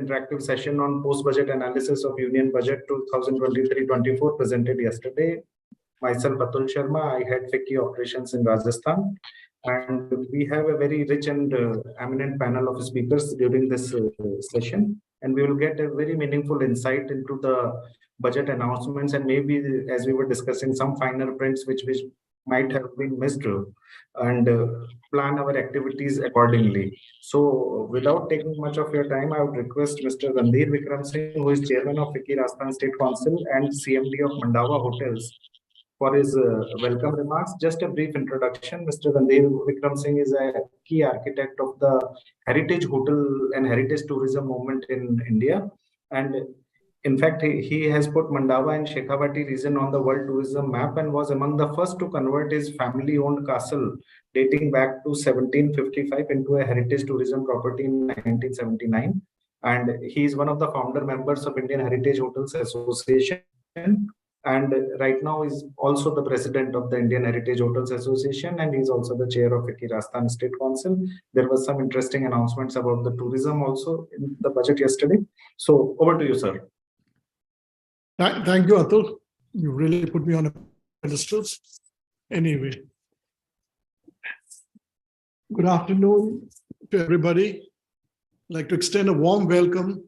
interactive session on post-budget analysis of Union Budget 2023-24 presented yesterday. Myself, Atul Sharma, I head FICCI operations in Rajasthan. And we have a very rich and eminent panel of speakers during this session. And we will get a very meaningful insight into the budget announcements, and maybe, as we were discussing, some finer prints which might have been missed, and plan our activities accordingly. So without taking much of your time, I would request Mr. Randhir Vikram Singh, who is chairman of FICCI Rajasthan State Council and CMD of Mandava Hotels, for his welcome remarks. Just a brief introduction. Mr. Randhir Vikram Singh is a key architect of the heritage hotel and heritage tourism movement in India. And in fact, he has put Mandava and Shekhawati region on the world tourism map and was among the first to convert his family-owned castle dating back to 1755 into a heritage tourism property in 1979. And he is one of the founder members of Indian Heritage Hotels Association, and right now is also the president of the Indian Heritage Hotels Association, and he's also the chair of FICCI Rajasthan State Council. There was some interesting announcements about the tourism also in the budget yesterday. So over to you, sir. Thank you, Atul. You really put me on a pedestal. Anyway, good afternoon to everybody. I'd like to extend a warm welcome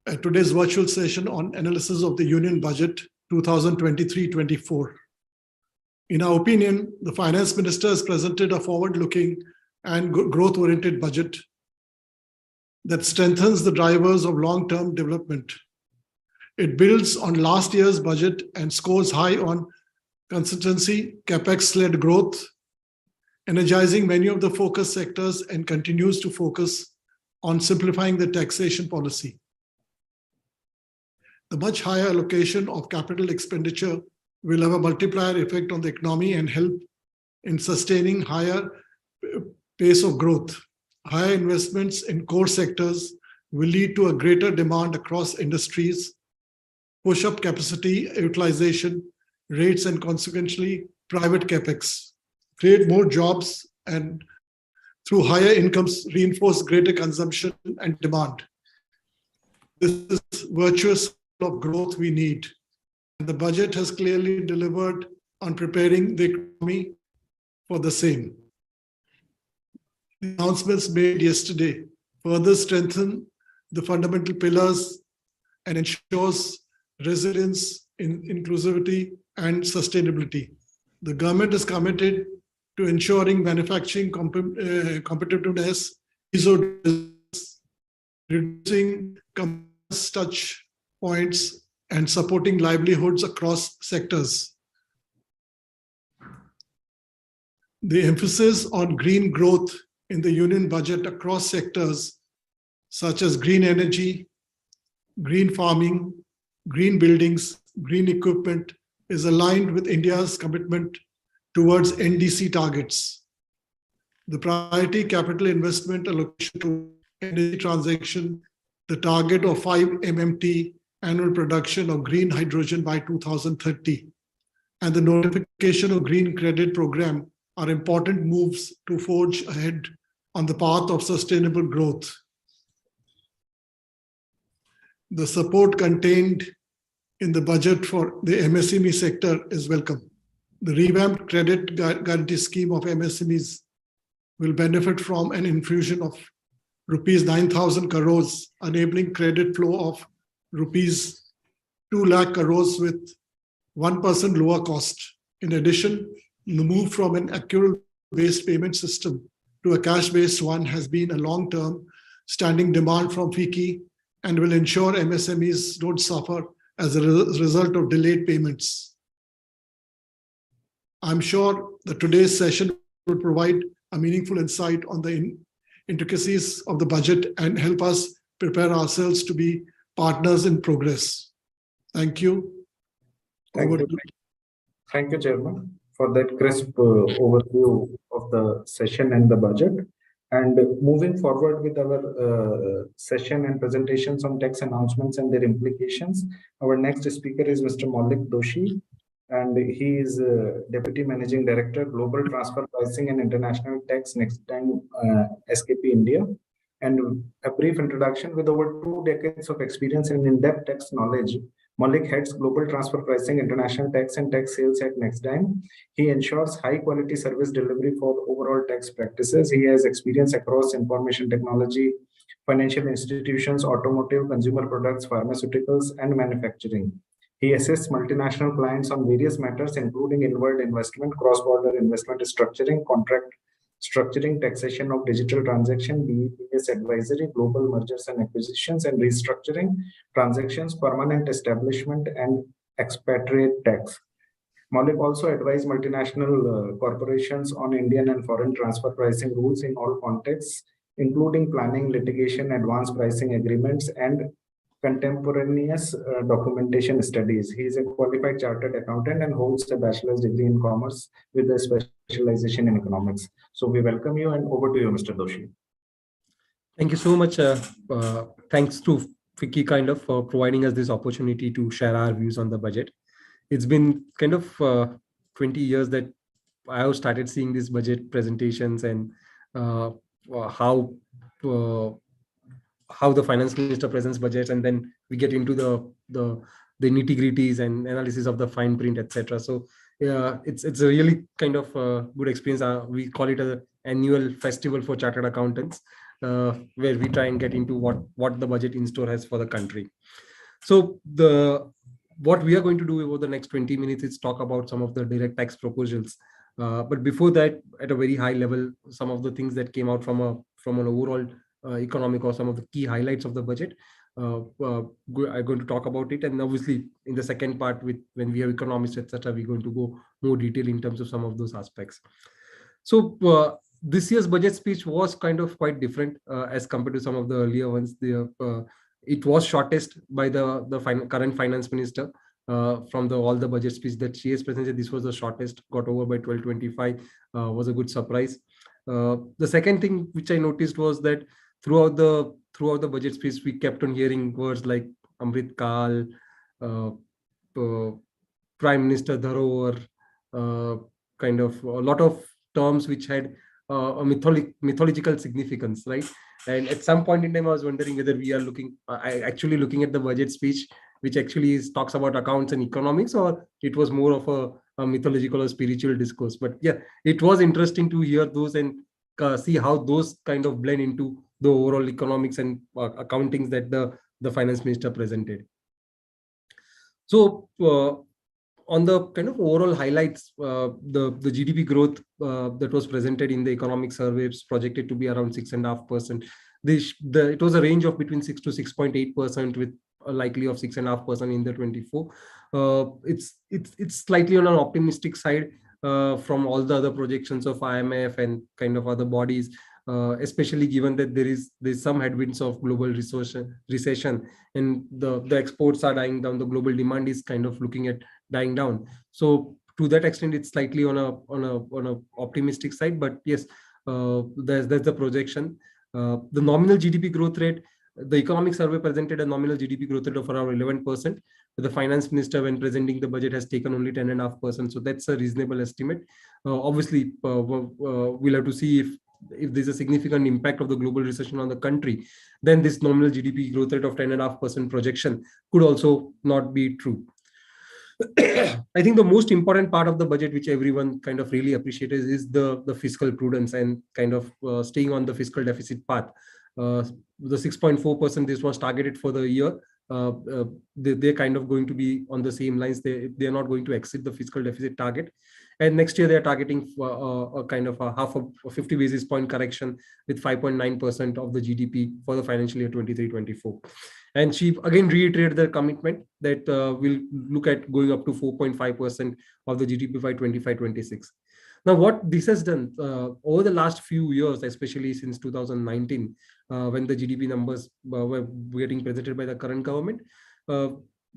at today's virtual session on analysis of the Union Budget 2023-24. In our opinion, the Finance Minister has presented a forward-looking and growth-oriented budget that strengthens the drivers of long-term development. It builds on last year's budget and scores high on consistency, capex-led growth, energizing many of the focus sectors, and continues to focus on simplifying the taxation policy. The much higher allocation of capital expenditure will have a multiplier effect on the economy and help in sustaining higher pace of growth. Higher investments in core sectors will lead to a greater demand across industries, push up capacity utilization rates, and consequently private capex, create more jobs, and through higher incomes reinforce greater consumption and demand. This is virtuous of growth we need. And the budget has clearly delivered on preparing the economy for the same. The announcements made yesterday further strengthen the fundamental pillars and ensures resilience, inclusivity, and sustainability. The government is committed to ensuring manufacturing competitiveness, reducing touch points, and supporting livelihoods across sectors. The emphasis on green growth in the Union Budget across sectors such as green energy, green farming, green buildings, green equipment is aligned with India's commitment towards NDC targets. The priority capital investment allocation to energy transition, the target of 5 MMT annual production of green hydrogen by 2030, and the notification of green credit program are important moves to forge ahead on the path of sustainable growth. The support contained in the budget for the MSME sector is welcome. The revamped credit guarantee scheme of MSMEs will benefit from an infusion of rupees 9,000 crores, enabling credit flow of rupees 2 lakh crores with 1% lower cost. In addition, the move from an accrual-based payment system to a cash-based one has been a long-term standing demand from FICCI and will ensure MSMEs don't suffer as a result of delayed payments. I'm sure that today's session will provide a meaningful insight on the intricacies of the budget and help us prepare ourselves to be partners in progress. Thank you. Thank you, Chairman, for that crisp overview of the session and the budget. And moving forward with our session and presentations on tax announcements and their implications, our next speaker is Mr. Maulik Doshi, and he is Deputy Managing Director, Global Transfer Pricing and International Tax, Nexdigm SKP India. And a brief introduction: with over 2 decades of experience and in-depth tax knowledge, Malik heads global transfer pricing, international tax, and tax sales at Nexdigm. He ensures high-quality service delivery for overall tax practices. He has experience across information technology, financial institutions, automotive, consumer products, pharmaceuticals, and manufacturing. He assists multinational clients on various matters, including inward investment, cross-border investment structuring, contract structuring, taxation of digital transaction, BEPS advisory, global mergers and acquisitions, and restructuring transactions, permanent establishment, and expatriate tax. Malik also advised multinational corporations on Indian and foreign transfer pricing rules in all contexts, including planning, litigation, advanced pricing agreements, and contemporaneous documentation studies. He is a qualified chartered accountant and holds a bachelor's degree in commerce with a specialization in economics. So we welcome you, and over to you, Mr. Doshi. Thank you so much. Thanks to FICCI for providing us this opportunity to share our views on the budget. It's been 20 years that I have started seeing these budget presentations and how the finance minister presents budgets, and then we get into the nitty-gritties and analysis of the fine print, etc. So it's a really good experience. We call it an annual festival for chartered accountants, where we try and get into what the budget in store has for the country. So what we are going to do over the next 20 minutes is talk about some of the direct tax proposals. But before that, at a very high level, some of the things that came out from an overall economic, or some of the key highlights of the budget. I'm going to talk about it, and obviously in the second part, when we have economists, etc., we're going to go more detail in terms of some of those aspects. So this year's budget speech was quite different as compared to some of the earlier ones. It was shortest by the current finance minister. From all the budget speech that she has presented, this was the shortest, got over by 12:25. Was a good surprise. The second thing which I noticed was that throughout the budget speech, we kept on hearing words like Amrit Kal, Prime Minister Dharohar, a lot of terms which had a mythological significance, right? And at some point in time, I was wondering whether we are actually looking at the budget speech, which actually talks about accounts and economics, or it was more of a mythological or spiritual discourse. But yeah, it was interesting to hear those and see how those blend into the overall economics and accountings that the finance minister presented. So on the overall highlights, the GDP growth that was presented in the economic survey is projected to be around 6.5%. It was a range of between 6 to 6.8%, with a likely of 6.5% in the 24. It's slightly on an optimistic side from all the other projections of IMF and other bodies, especially given that there's some headwinds of global recession, and the exports are dying down. The global demand is looking at dying down. So to that extent, it's slightly on a optimistic side. But yes, that's the projection. The nominal GDP growth rate, the economic survey presented a nominal GDP growth rate of around 11%. The finance minister, when presenting the budget, has taken only 10.5%. So that's a reasonable estimate. Obviously, we'll have to see if there's a significant impact of the global recession on the country, then this nominal GDP growth rate of 10.5% projection could also not be true. I think the most important part of the budget, which everyone really appreciates, is the fiscal prudence and staying on the fiscal deficit path. The 6.4% this was targeted for the year. They're going to be on the same lines. They're not going to exceed the fiscal deficit target. And next year, they're targeting a half of a 50 basis point correction with 5.9% of the GDP for the financial year 23-24. And she again reiterated their commitment that we'll look at going up to 4.5% of the GDP by 25-26. Now, what this has done over the last few years, especially since 2019, when the GDP numbers were getting presented by the current government, a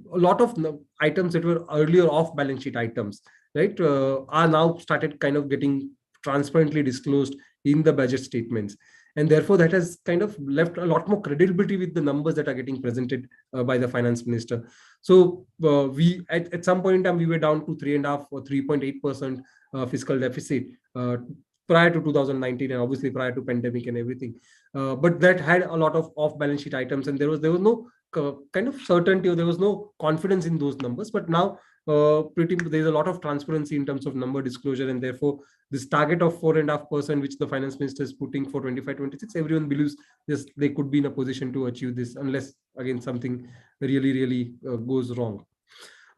lot of items that were earlier off-balance sheet items, right, are now started getting transparently disclosed in the budget statements. And therefore, that has left a lot more credibility with the numbers that are getting presented by the finance minister. So we at some point in time, we were down to 3.5 or 3.8% fiscal deficit. prior to 2019 and obviously prior to pandemic and everything. But that had a lot of off-balance sheet items, and there was no kind of certainty, or there was no confidence in those numbers. But now there's a lot of transparency in terms of number disclosure, and therefore this target of 4.5%, which the finance minister is putting for 25-26, everyone believes they could be in a position to achieve this, unless again something really goes wrong.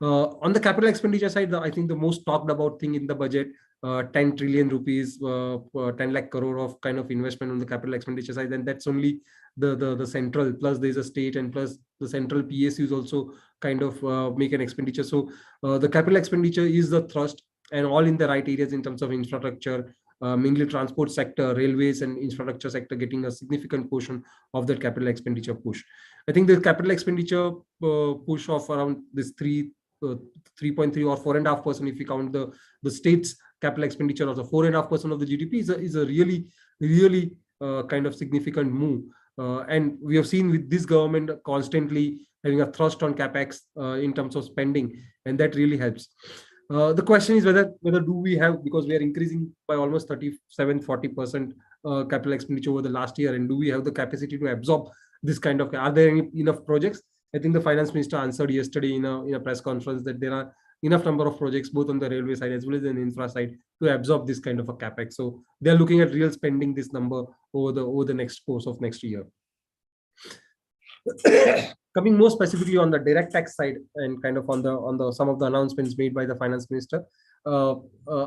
On the capital expenditure side, I think the most talked about thing in the budget, 10 trillion rupees, 10 lakh crore of kind of investment on the capital expenditure side, and that's only the central, plus there's a state, and plus the central PSUs also kind of make an expenditure. So the capital expenditure is the thrust, and all in the right areas in terms of infrastructure, mainly transport sector, railways and infrastructure sector getting a significant portion of that capital expenditure push. I think the capital expenditure push of around this 3.3 or 4.5%, if you count the state's capital expenditure, also 4.5% of the GDP is a really kind of significant move. And we have seen with this government constantly having a thrust on capex in terms of spending, and that really helps. The question is whether do we have, because we are increasing by almost 37-40% capital expenditure over the last year, and do we have the capacity to absorb this kind of, are there enough projects? I think the finance minister answered yesterday in a press conference that there are enough number of projects both on the railway side as well as the infra side to absorb this kind of a capex. So they are looking at real spending this number over the next course of next year. Coming more specifically on the direct tax side and kind of on the some of the announcements made by the finance minister,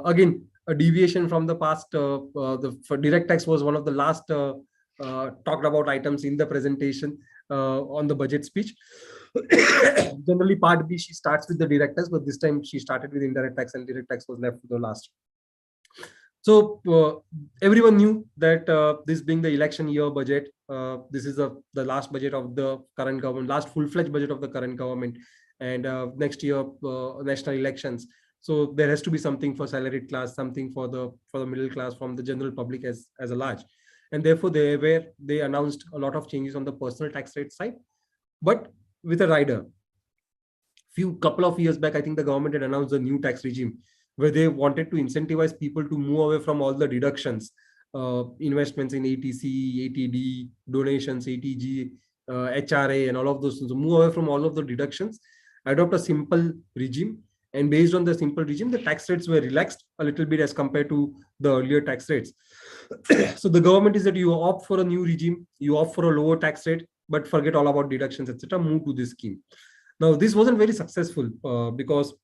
again a deviation from the past. For direct tax was one of the last talked about items in the presentation on the budget speech. Generally, part B, she starts with the direct tax, but this time she started with indirect tax, and direct tax was left for the last. So everyone knew that this being the election year budget, this is the last budget of the current government, last full-fledged budget of the current government, and next year national elections. So there has to be something for salaried class, something for the middle class, from the general public as a large, and therefore they announced a lot of changes on the personal tax rate side, but with a rider. Couple of years back, I think the government had announced a new tax regime where they wanted to incentivize people to move away from all the deductions, investments in ATC, ATD, donations, ATG, HRA, and all of those things. So move away from all of the deductions, adopt a simple regime, and based on the simple regime, the tax rates were relaxed a little bit as compared to the earlier tax rates. So the government is that you opt for a new regime, you opt for a lower tax rate, but forget all about deductions, etc. Move to this scheme. Now, this wasn't very successful because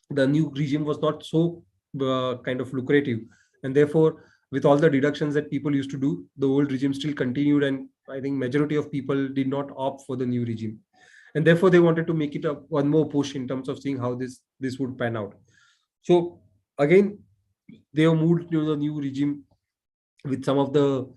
the new regime was not so kind of lucrative, and therefore, with all the deductions that people used to do, the old regime still continued, and I think majority of people did not opt for the new regime, and therefore they wanted to make it one more push in terms of seeing how this would pan out. So again, they have moved to the new regime with some of the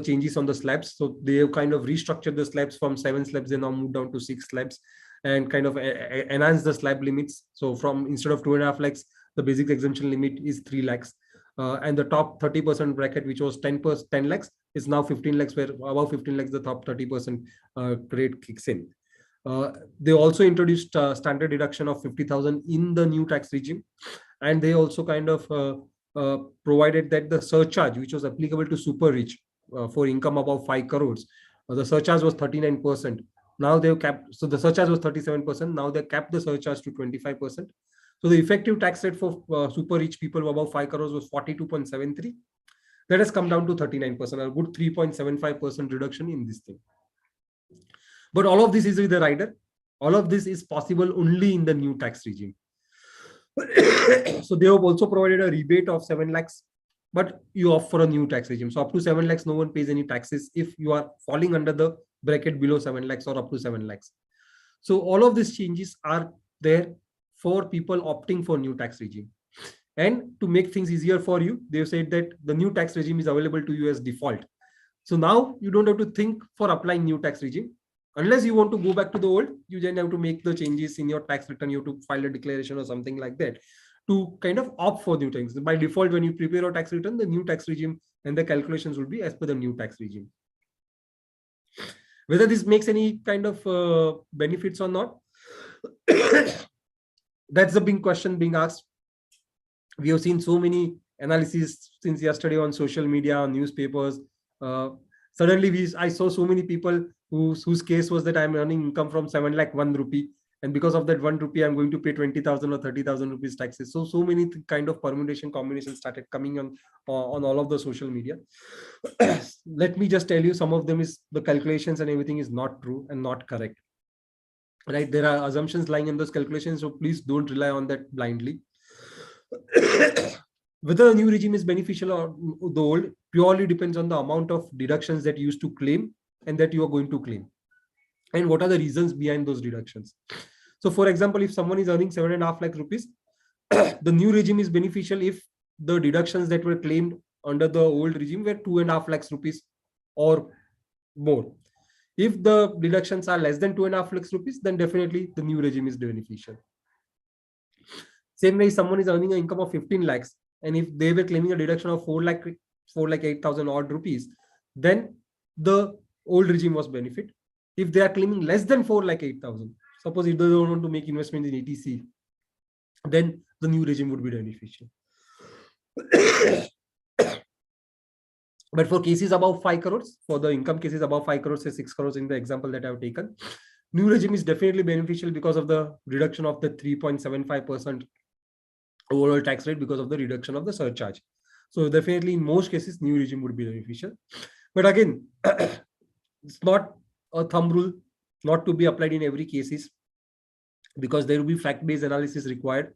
changes on the slabs. So they have kind of restructured the slabs from 7 slabs, they now moved down to 6 slabs, and kind of enhance the slab limits. So from instead of 2.5 lakhs, the basic exemption limit is 3 lakhs. And the top 30% bracket, which was 10 lakhs, is now 15 lakhs, where above 15 lakhs, the top 30% rate kicks in. They also introduced standard deduction of 50,000 in the new tax regime. And they also kind of provided that the surcharge, which was applicable to super rich for income above 5 crores, the surcharge was 39%. Now they've capped, so the surcharge was 37%. Now they capped the surcharge to 25%. So the effective tax rate for super rich people above 5 crores was 42.73. That has come down to 39%, a good 3.75% reduction in this thing. But all of this is with the rider. All of this is possible only in the new tax regime. So they have also provided a rebate of 7 lakhs, but you opt for a new tax regime. So up to 7 lakhs, no one pays any taxes if you are falling under the bracket below 7 lakhs or up to 7 lakhs. So all of these changes are there for people opting for new tax regime. And to make things easier for you, they've said that the new tax regime is available to you as default. So now you don't have to think for applying new tax regime. Unless you want to go back to the old, you then have to make the changes in your tax return. You have to file a declaration or something like that to kind of opt for new things. By default, when you prepare your tax return, the new tax regime and the calculations will be as per the new tax regime. Whether this makes any kind of benefits or not, that's the big question being asked. We have seen so many analysis since yesterday on social media, on newspapers. Suddenly I saw so many people whose case was that I'm earning income from 7 lakh 1 rupee, and because of that 1 rupee I'm going to pay 20,000 or 30,000 rupees taxes. So many kind of permutation combinations started coming on all of the social media. Let me just tell you, some of them is the calculations and everything is not true and not correct, right? There are assumptions lying in those calculations, so please don't rely on that blindly. Whether a new regime is beneficial or the old purely depends on the amount of deductions that you used to claim and that you are going to claim, and what are the reasons behind those deductions. So for example, if someone is earning 7.5 lakh rupees, the new regime is beneficial if the deductions that were claimed under the old regime were 2.5 lakhs rupees or more. If the deductions are less than 2.5 lakhs rupees, then definitely the new regime is beneficial. Same way, if someone is earning an income of 15 lakhs, and if they were claiming a deduction of 4 lakh 8,000 odd rupees, then the old regime was benefit. If they are claiming less than 4 lakh 8,000, suppose if they don't want to make investment in ETC, then the new regime would be beneficial. But for cases above 5 crores, for the income cases above 5 crores, say 6 crores in the example that I have taken, new regime is definitely beneficial because of the reduction of the 3.75% overall tax rate because of the reduction of the surcharge. So definitely in most cases, new regime would be beneficial. But again, it's not a thumb rule, not to be applied in every cases, because there will be fact-based analysis required.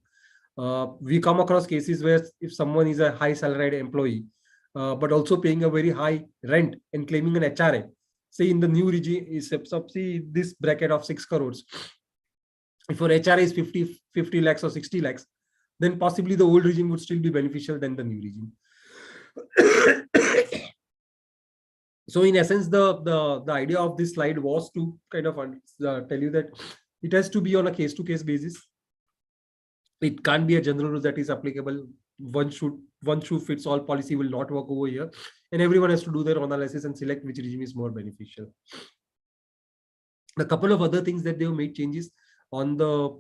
We come across cases where if someone is a high salaried employee, but also paying a very high rent and claiming an HRA, say in the new regime is see this bracket of 6 crores. If your HRA is 50 lakhs or 60 lakhs, then possibly the old regime would still be beneficial than the new regime. So in essence, the idea of this slide was to kind of tell you that it has to be on a case-to-case basis. It can't be a general rule that is applicable. One shoe fits all policy will not work over here, and everyone has to do their own analysis and select which regime is more beneficial. A couple of other things that they have made changes on the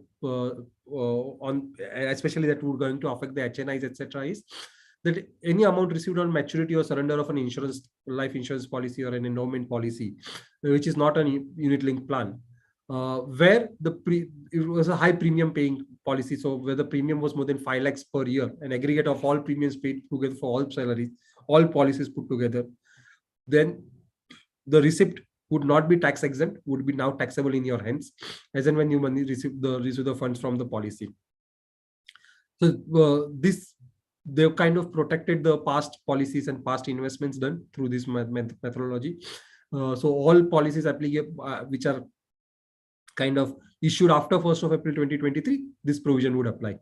especially that would going to affect the HNIs, etc., is that any amount received on maturity or surrender of an insurance, life insurance policy or an endowment policy, which is not a unit linked plan, where it was a high premium paying policy, so where the premium was more than 5 lakhs per year, an aggregate of all premiums paid together for all salaries, all policies put together, then the receipt would not be tax exempt, would be now taxable in your hands as and when you receive the funds from the policy. So they've kind of protected the past policies and past investments done through this methodology. So all policies applicable which are kind of issued after 1st of April 2023, this provision would apply.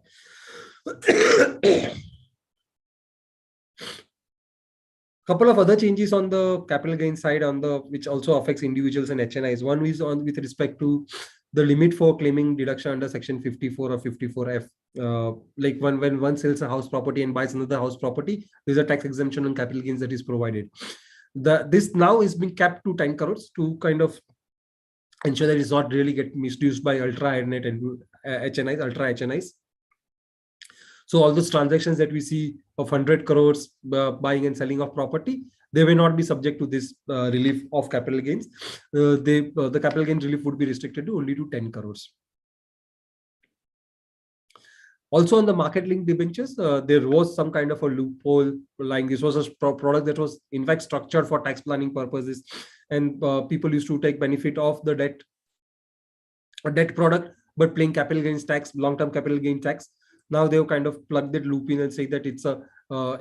Couple of other changes on the capital gain side which also affects individuals and HNIs. One is with respect to the limit for claiming deduction under section 54 or 54F. Like when one sells a house property and buys another house property, there's a tax exemption on capital gains that is provided. This now is being capped to 10 crores to kind of ensure that it's not really get misused by ultra net and HNIs, ultra HNIs. So all those transactions that we see of 100 crores buying and selling of property, they may not be subject to this relief of capital gains. The capital gain relief would be restricted to only to 10 crores. Also on the market linked debentures, there was some kind of a loophole lying. This was a product that was in fact structured for tax planning purposes, and people used to take benefit of the debt product, but paying capital gains tax, long-term capital gain tax. Now they've kind of plugged that loop in and say that it's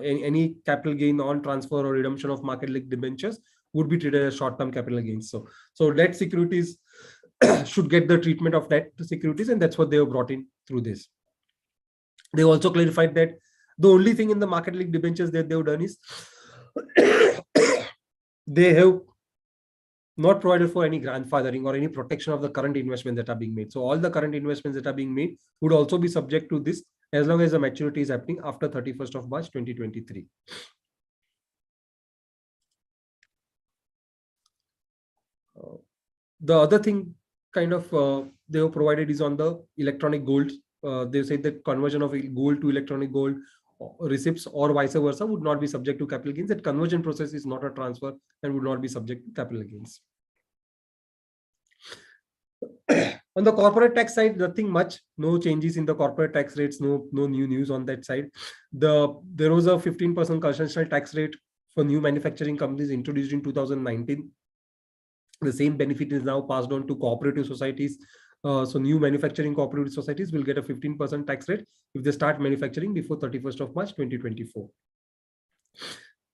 any capital gain on transfer or redemption of market linked debentures would be treated as short-term capital gains. So debt securities should get the treatment of debt securities, and that's what they have brought in through this. They also clarified that the only thing in the market linked debentures that they've done is they have not provided for any grandfathering or any protection of the current investments that are being made. So all the current investments that are being made would also be subject to this as long as the maturity is happening after 31st of March 2023. The other thing kind of they have provided is on the electronic gold. They said that conversion of gold to electronic gold receipts or vice versa would not be subject to capital gains. That conversion process is not a transfer and would not be subject to capital gains. On the corporate tax side, nothing much, no changes in the corporate tax rates, no new news on that side. There was a 15% concessional tax rate for new manufacturing companies introduced in 2019. The same benefit is now passed on to cooperative societies. So new manufacturing cooperative societies will get a 15% tax rate if they start manufacturing before 31st of March 2024.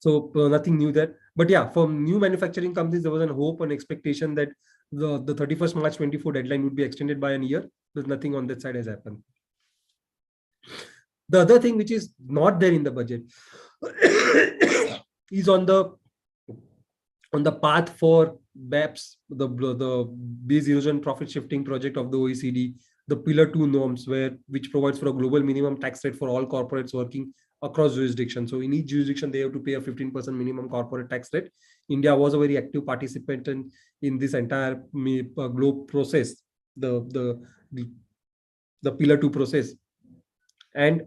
So nothing new there. But yeah, for new manufacturing companies, there was a hope and expectation that the 31st March 24 deadline would be extended by a year. There's nothing on that side has happened. The other thing which is not there in the budget is on the path for BEPS, the base erosion profit shifting project of the OECD, the Pillar 2 norms, which provides for a global minimum tax rate for all corporates working across jurisdictions. So in each jurisdiction, they have to pay a 15% minimum corporate tax rate. India was a very active participant in this entire globe process, the Pillar 2 process. But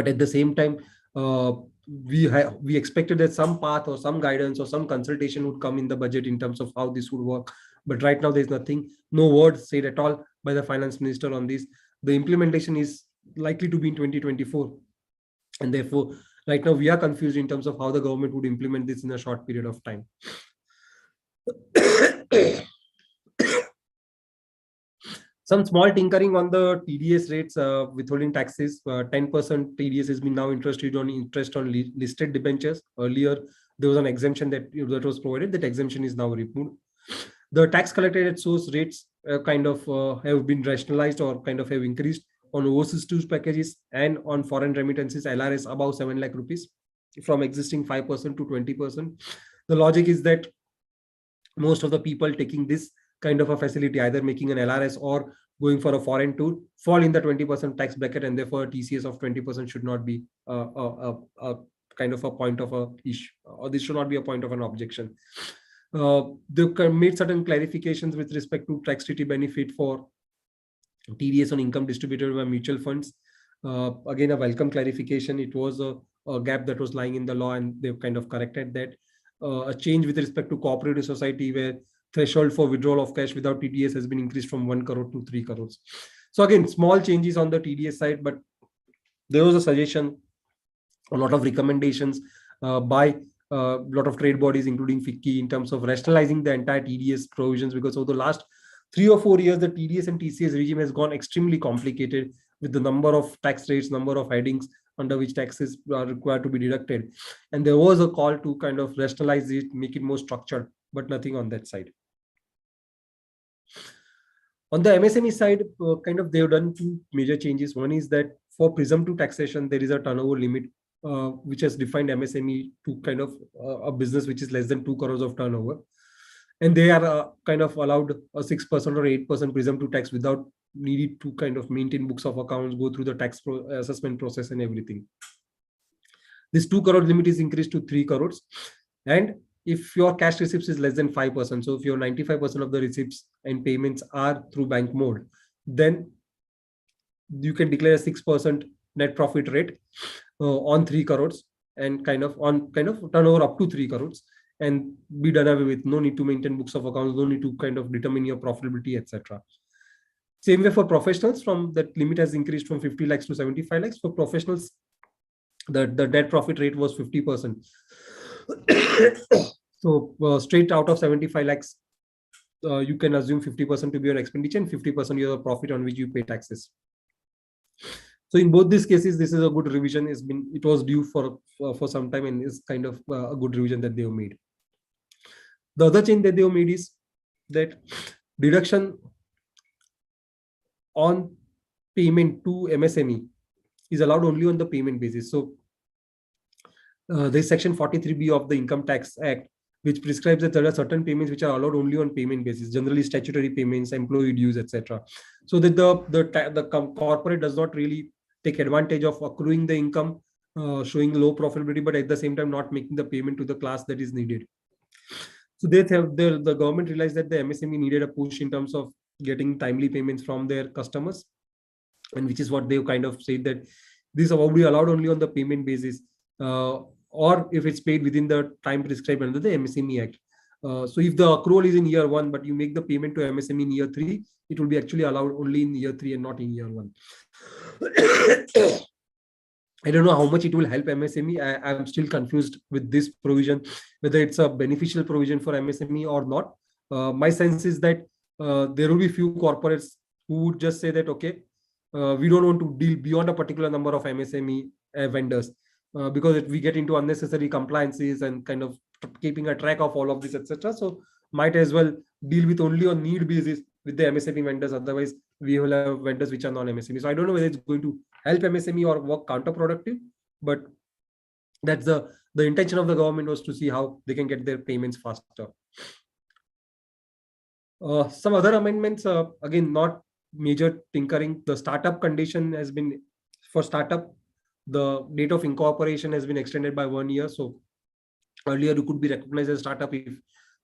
at the same time, we expected that some path or some guidance or some consultation would come in the budget in terms of how this would work. But right now, there's nothing, no word said at all by the finance minister on this. The implementation is likely to be in 2024. And therefore, right now, we are confused in terms of how the government would implement this in a short period of time. Some small tinkering on the TDS rates, withholding taxes. 10% TDS has been now interest on listed debentures. Earlier, there was an exemption that was provided. That exemption is now removed. The tax collected at source rates kind of have been rationalized or kind of have increased on overseas tours packages and on foreign remittances, LRS above 7 lakh rupees from existing 5% to 20%. The logic is that most of the people taking this kind of a facility, either making an LRS or going for a foreign tour, fall in the 20% tax bracket, and therefore TCS of 20% should not be a kind of a point of a issue, or this should not be a point of an objection. They made certain clarifications with respect to tax treaty benefit for TDS on income distributed by mutual funds. Again, a welcome clarification. It was a gap that was lying in the law, and they've kind of corrected that. A change with respect to cooperative society, where threshold for withdrawal of cash without TDS has been increased from 1 crore to 3 crores. So again, small changes on the TDS side, but there was a suggestion, a lot of recommendations by a lot of trade bodies, including FICCI, in terms of rationalizing the entire TDS provisions, because over the last 3 or 4 years, the TDS and TCS regime has gone extremely complicated with the number of tax rates, number of headings under which taxes are required to be deducted. And there was a call to kind of rationalize it, make it more structured, but nothing on that side. On the MSME side, kind of they've done 2 major changes. One is that for presumptive taxation, there is a turnover limit, which has defined MSME to kind of a business which is less than 2 crores of turnover. And they are kind of allowed a 6% or 8% presumptive tax without needed to kind of maintain books of accounts, go through the tax assessment process and everything. This 2 crore limit is increased to 3 crores. And if your cash receipts is less than 5%, so if your 95% of the receipts and payments are through bank mode, then you can declare a 6% net profit rate on 3 crores and kind of turnover up to 3 crores and be done away with. No need to maintain books of accounts, no need to kind of determine your profitability, etc. Same way for professionals, from that limit has increased from 50 lakhs to 75 lakhs. For professionals, the net profit rate was 50%. So straight out of 75 lakhs, you can assume 50% to be your expenditure and 50% your profit on which you pay taxes. So in both these cases, this is a good revision. It was due for some time, and is kind of a good revision that they have made. The other change that they have made is that deduction on payment to MSME is allowed only on the payment basis. So there's section 43B of the Income Tax Act, which prescribes that there are certain payments which are allowed only on payment basis, generally statutory payments, employee dues, etc. So that the corporate does not really take advantage of accruing the income, showing low profitability, but at the same time not making the payment to the class that is needed. So the government realized that the MSME needed a push in terms of getting timely payments from their customers, and which is what they've kind of said, that This will be allowed only on the payment basis, or if it's paid within the time prescribed under the MSME Act. So if the accrual is in year 1, but you make the payment to MSME in year 3, it will be actually allowed only in year 3 and not in year 1. I don't know how much it will help MSME. I'm still confused with this provision, whether it's a beneficial provision for MSME or not. My sense is that there will be few corporates who would just say that, okay, we don't want to deal beyond a particular number of MSME vendors, because if we get into unnecessary compliances and kind of keeping a track of all of this, etc. So might as well deal with only on need basis with the MSME vendors. Otherwise, we will have vendors which are non-MSME. So I don't know whether it's going to help MSME or work counterproductive, but that's the intention of the government, was to see how they can get their payments faster. Some other amendments, again, not major tinkering. The startup condition has been, for startup, the date of incorporation has been extended by 1 year. So earlier you could be recognized as a startup if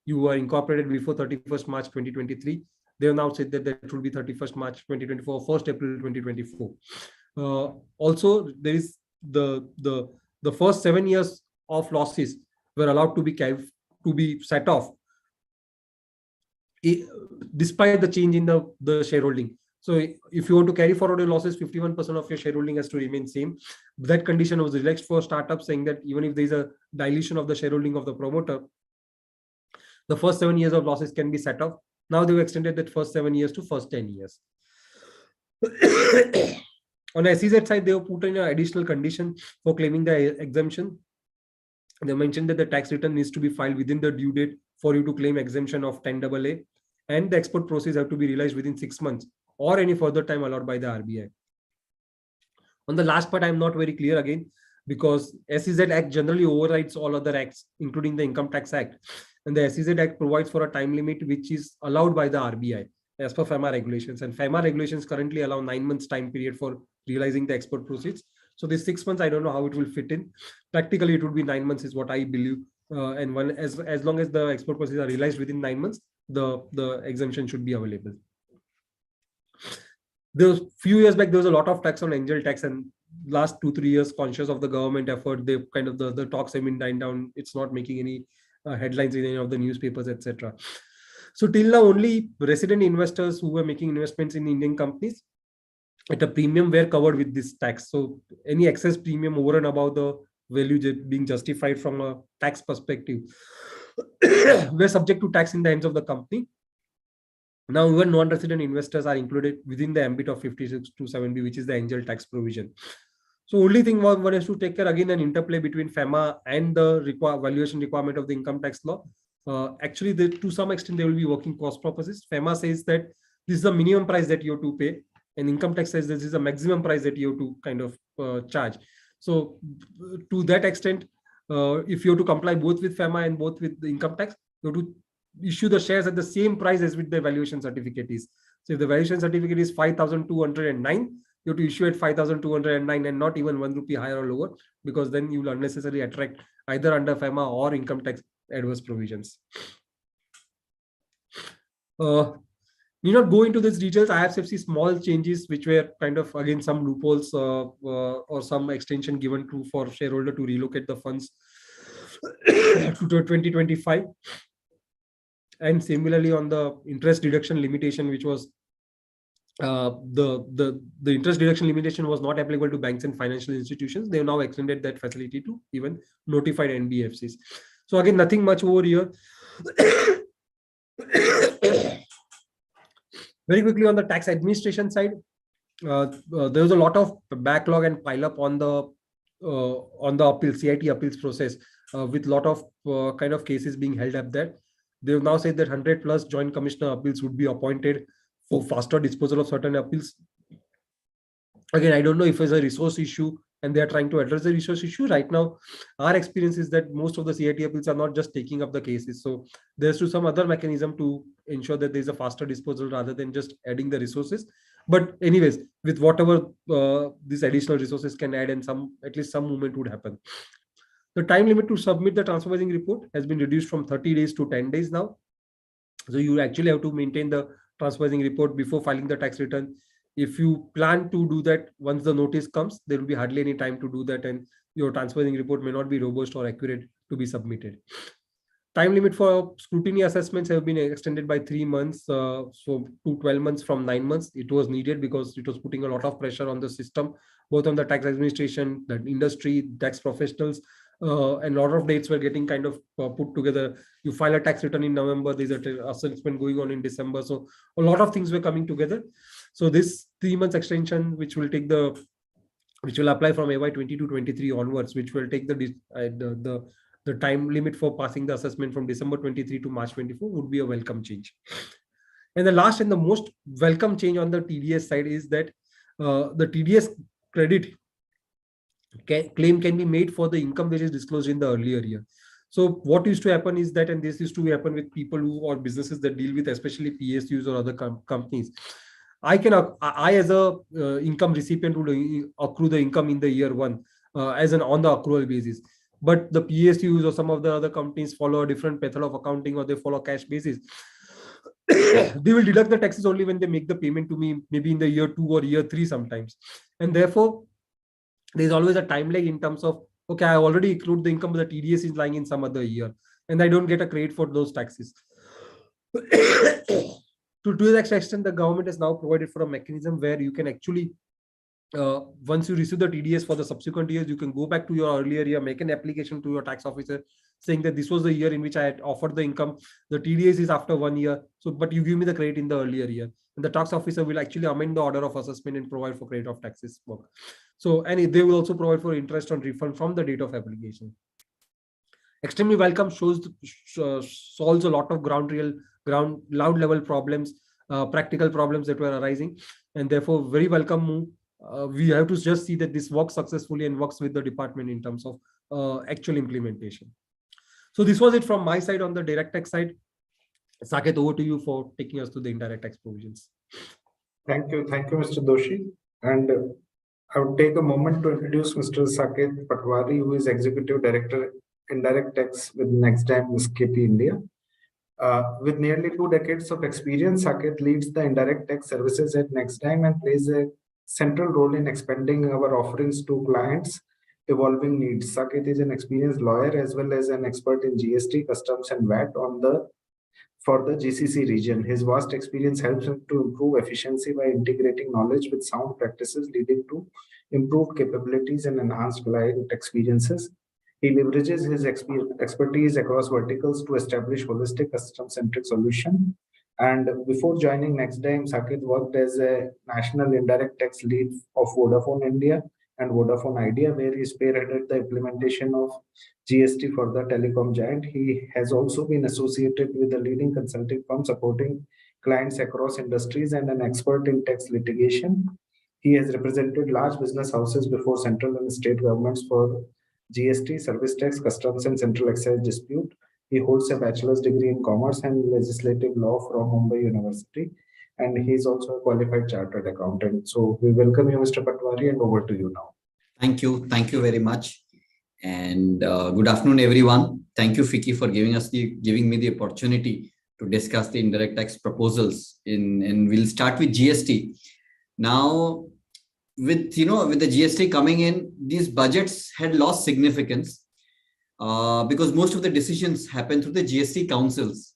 you were incorporated before 31st March 2023. They have now said that it will be 31st March 2024, 1st April 2024. Also, there is the first 7 years of losses were allowed to be set off despite the change in the shareholding. So if you want to carry forward your losses, 51% of your shareholding has to remain same. That condition was relaxed for startups, saying that even if there is a dilution of the shareholding of the promoter, the first 7 years of losses can be set off. Now they've extended that first 7 years to first 10 years. On the SEZ side, they have put in an additional condition for claiming the exemption. They mentioned that the tax return needs to be filed within the due date for you to claim exemption of 10AA, and the export proceeds have to be realized within 6 months or any further time allowed by the RBI. On the last part, I'm not very clear again, because SEZ Act generally overrides all other acts, including the Income Tax Act. And the SEZ Act provides for a time limit which is allowed by the RBI as per FEMA regulations. And FEMA regulations currently allow 9 months time period for realizing the export proceeds. So this 6 months, I don't know how it will fit in. Practically, it would be 9 months is what I believe. And as long as the export proceeds are realized within 9 months, the exemption should be available. There was few years back, there was a lot of tax on angel tax, and last 2-3 years, conscious of the government effort, they kind of the talks have been dying down. It's not making any headlines in any of the newspapers, etc. So till now, only resident investors who were making investments in Indian companies at a premium were covered with this tax. So any excess premium over and above the value being justified from a tax perspective were subject to tax in the hands of the company. Now, even non-resident investors are included within the ambit of 5627B, which is the angel tax provision. So only thing one has to take care, again, an interplay between FEMA and the valuation requirement of the income tax law. Actually, to some extent, they will be working cost purposes. FEMA says that this is the minimum price that you have to pay, and income tax says this is a maximum price that you have to kind of charge. So to that extent, if you have to comply both with FEMA and both with the income tax, you have to issue the shares at the same price as with the valuation certificate is. So if the valuation certificate is 5,209, you have to issue at 5,209 and not even 1 rupee higher or lower, because then you will unnecessarily attract either under FEMA or income tax adverse provisions. Need not go into these details. IFSC small changes which were kind of, again, some loopholes or some extension given to for shareholder to relocate the funds to 2025. And similarly, on the interest deduction limitation, which was the interest deduction limitation was not applicable to banks and financial institutions. They have now extended that facility to even notified NBFCs. So again, nothing much over here. Very quickly on the tax administration side, there was a lot of backlog and pile up on the appeal, CIT appeals process, with a lot of kind of cases being held up there. They have now said that 100+ joint commissioner appeals would be appointed for faster disposal of certain appeals. Again, I don't know if it's a resource issue and they are trying to address the resource issue. Right now, our experience is that most of the CIT appeals are not just taking up the cases. So there's some other mechanism to ensure that there's a faster disposal rather than just adding the resources. But anyways, with whatever these additional resources can add, and at least some movement would happen. The time limit to submit the transfer pricing report has been reduced from 30 days to 10 days now. So you actually have to maintain the transfer pricing report before filing the tax return. If you plan to do that once the notice comes, there will be hardly any time to do that, and your transferring report may not be robust or accurate to be submitted. Time limit for scrutiny assessments have been extended by 3 months, so to 12 months from 9 months. It was needed because it was putting a lot of pressure on the system, both on the tax administration, the industry, tax professionals, and a lot of dates were getting kind of put together. You file a tax return in November, there's an assessment going on in December. So a lot of things were coming together. So this 3 months extension, which will apply from AY 22-23 onwards, which will take the time limit for passing the assessment from December 23 to March 24, would be a welcome change. And the last and the most welcome change on the TDS side is that the TDS credit claim can be made for the income which is disclosed in the earlier year. So what used to happen is that, and this used to happen with people who or businesses that deal with especially PSUs or other companies, I as a income recipient would accrue the income in the year one as an on the accrual basis. But the PSUs or some of the other companies follow a different method of accounting, or they follow cash basis. They will deduct the taxes only when they make the payment to me, maybe in the year 2 or year 3 sometimes. And therefore, there's always a time lag in terms of, okay, I already accrued the income, but the TDS is lying in some other year, and I don't get a credit for those taxes. To that extent, the government has now provided for a mechanism where you can actually, once you receive the TDS for the subsequent years, you can go back to your earlier year, make an application to your tax officer saying that this was the year in which I had offered the income. The TDS is after 1 year. So, but you give me the credit in the earlier year. And the tax officer will actually amend the order of assessment and provide for credit of taxes work. So, and they will also provide for interest on refund from the date of application. Extremely welcome, solves a lot of ground level problems, practical problems that were arising, and therefore very welcome move. We have to just see that this works successfully and works with the department in terms of actual implementation. So this was it from my side on the direct tax side. Saket, over to you for taking us to the indirect tax provisions. Thank you, Mr. Doshi. And I would take a moment to introduce Mr. Saket Patwari, who is Executive Director, Indirect Tax with Nexdigm SKP India. With nearly 2 decades of experience, Saket leads the indirect tax services at Nexdigm and plays a central role in expanding our offerings to clients' evolving needs. Saket is an experienced lawyer as well as an expert in GST, customs, and VAT for the GCC region. His vast experience helps him to improve efficiency by integrating knowledge with sound practices, leading to improved capabilities and enhanced client experiences. He leverages his expertise across verticals to establish holistic custom-centric solution. And before joining Nexdigm, Saket worked as a national indirect tax lead of Vodafone India and Vodafone Idea, where he spearheaded the implementation of GST for the telecom giant. He has also been associated with a leading consulting firm supporting clients across industries and an expert in tax litigation. He has represented large business houses before central and state governments for GST, service tax, customs, and central excise dispute. He holds a bachelor's degree in commerce and legislative law from Mumbai University, and he is also a qualified chartered accountant. So we welcome you, Mr. Patwari, and over to you now. Thank you very much, and good afternoon, everyone. Thank you, FICCI, for giving me the opportunity to discuss the indirect tax proposals. And we'll start with GST. Now, with the GST coming in, these budgets had lost significance because most of the decisions happen through the GST councils.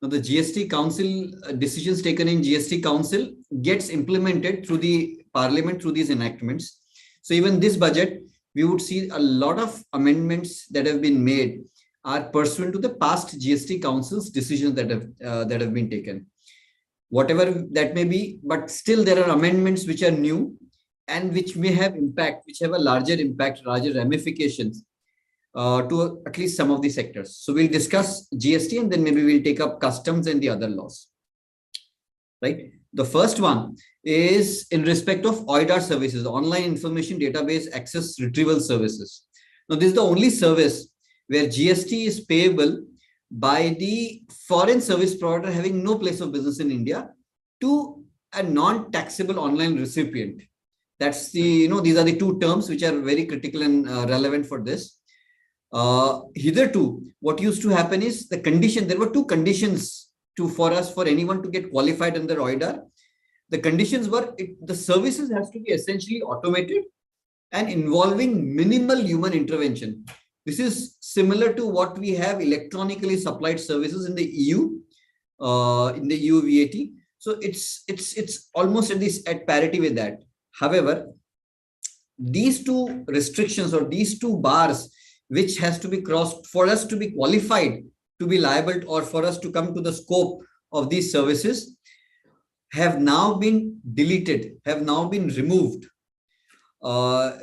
Now, the GST council decisions taken in GST council gets implemented through the parliament through these enactments. So even this budget, we would see a lot of amendments that have been made are pursuant to the past GST council's decisions that have been taken. Whatever that may be, but still there are amendments which are new and which may have impact, which have a larger impact, larger ramifications to at least some of the sectors. So we'll discuss GST and then maybe we'll take up customs and the other laws. Right. The first one is in respect of OIDAR services, Online Information Database Access Retrieval Services. Now, this is the only service where GST is payable by the foreign service provider having no place of business in India to a non-taxable online recipient. That's the, these are the two terms which are very critical and relevant for this. Hitherto, what used to happen is the condition, there were two conditions for anyone to get qualified under OIDAR. The conditions were the services has to be essentially automated and involving minimal human intervention. This is similar to what we have electronically supplied services in the EU, VAT. So it's almost at parity with that. However, these two restrictions or these two bars, which has to be crossed for us to be qualified to be liable or for us to come to the scope of these services, have now been deleted, have now been removed,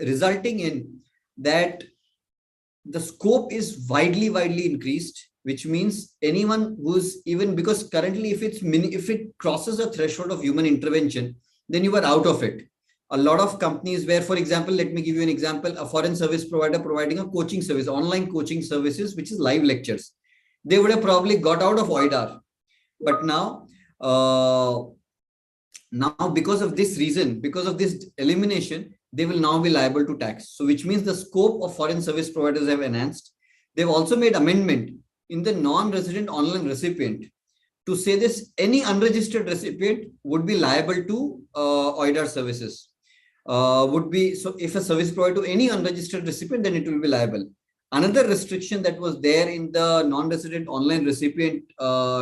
resulting in that the scope is widely increased, which means anyone who's even, because currently if it crosses a threshold of human intervention, then you are out of it. A lot of companies where, for example, let me give you an example, a foreign service provider providing a coaching service, online coaching services, which is live lectures. They would have probably got out of OIDAR. But now because of this reason, because of this elimination, they will now be liable to tax. So which means the scope of foreign service providers have enhanced. They've also made amendment in the non-resident online recipient to say this: any unregistered recipient would be liable to OIDAR services. So if a service provider to any unregistered recipient, then it will be liable. Another restriction that was there in the non-resident online recipient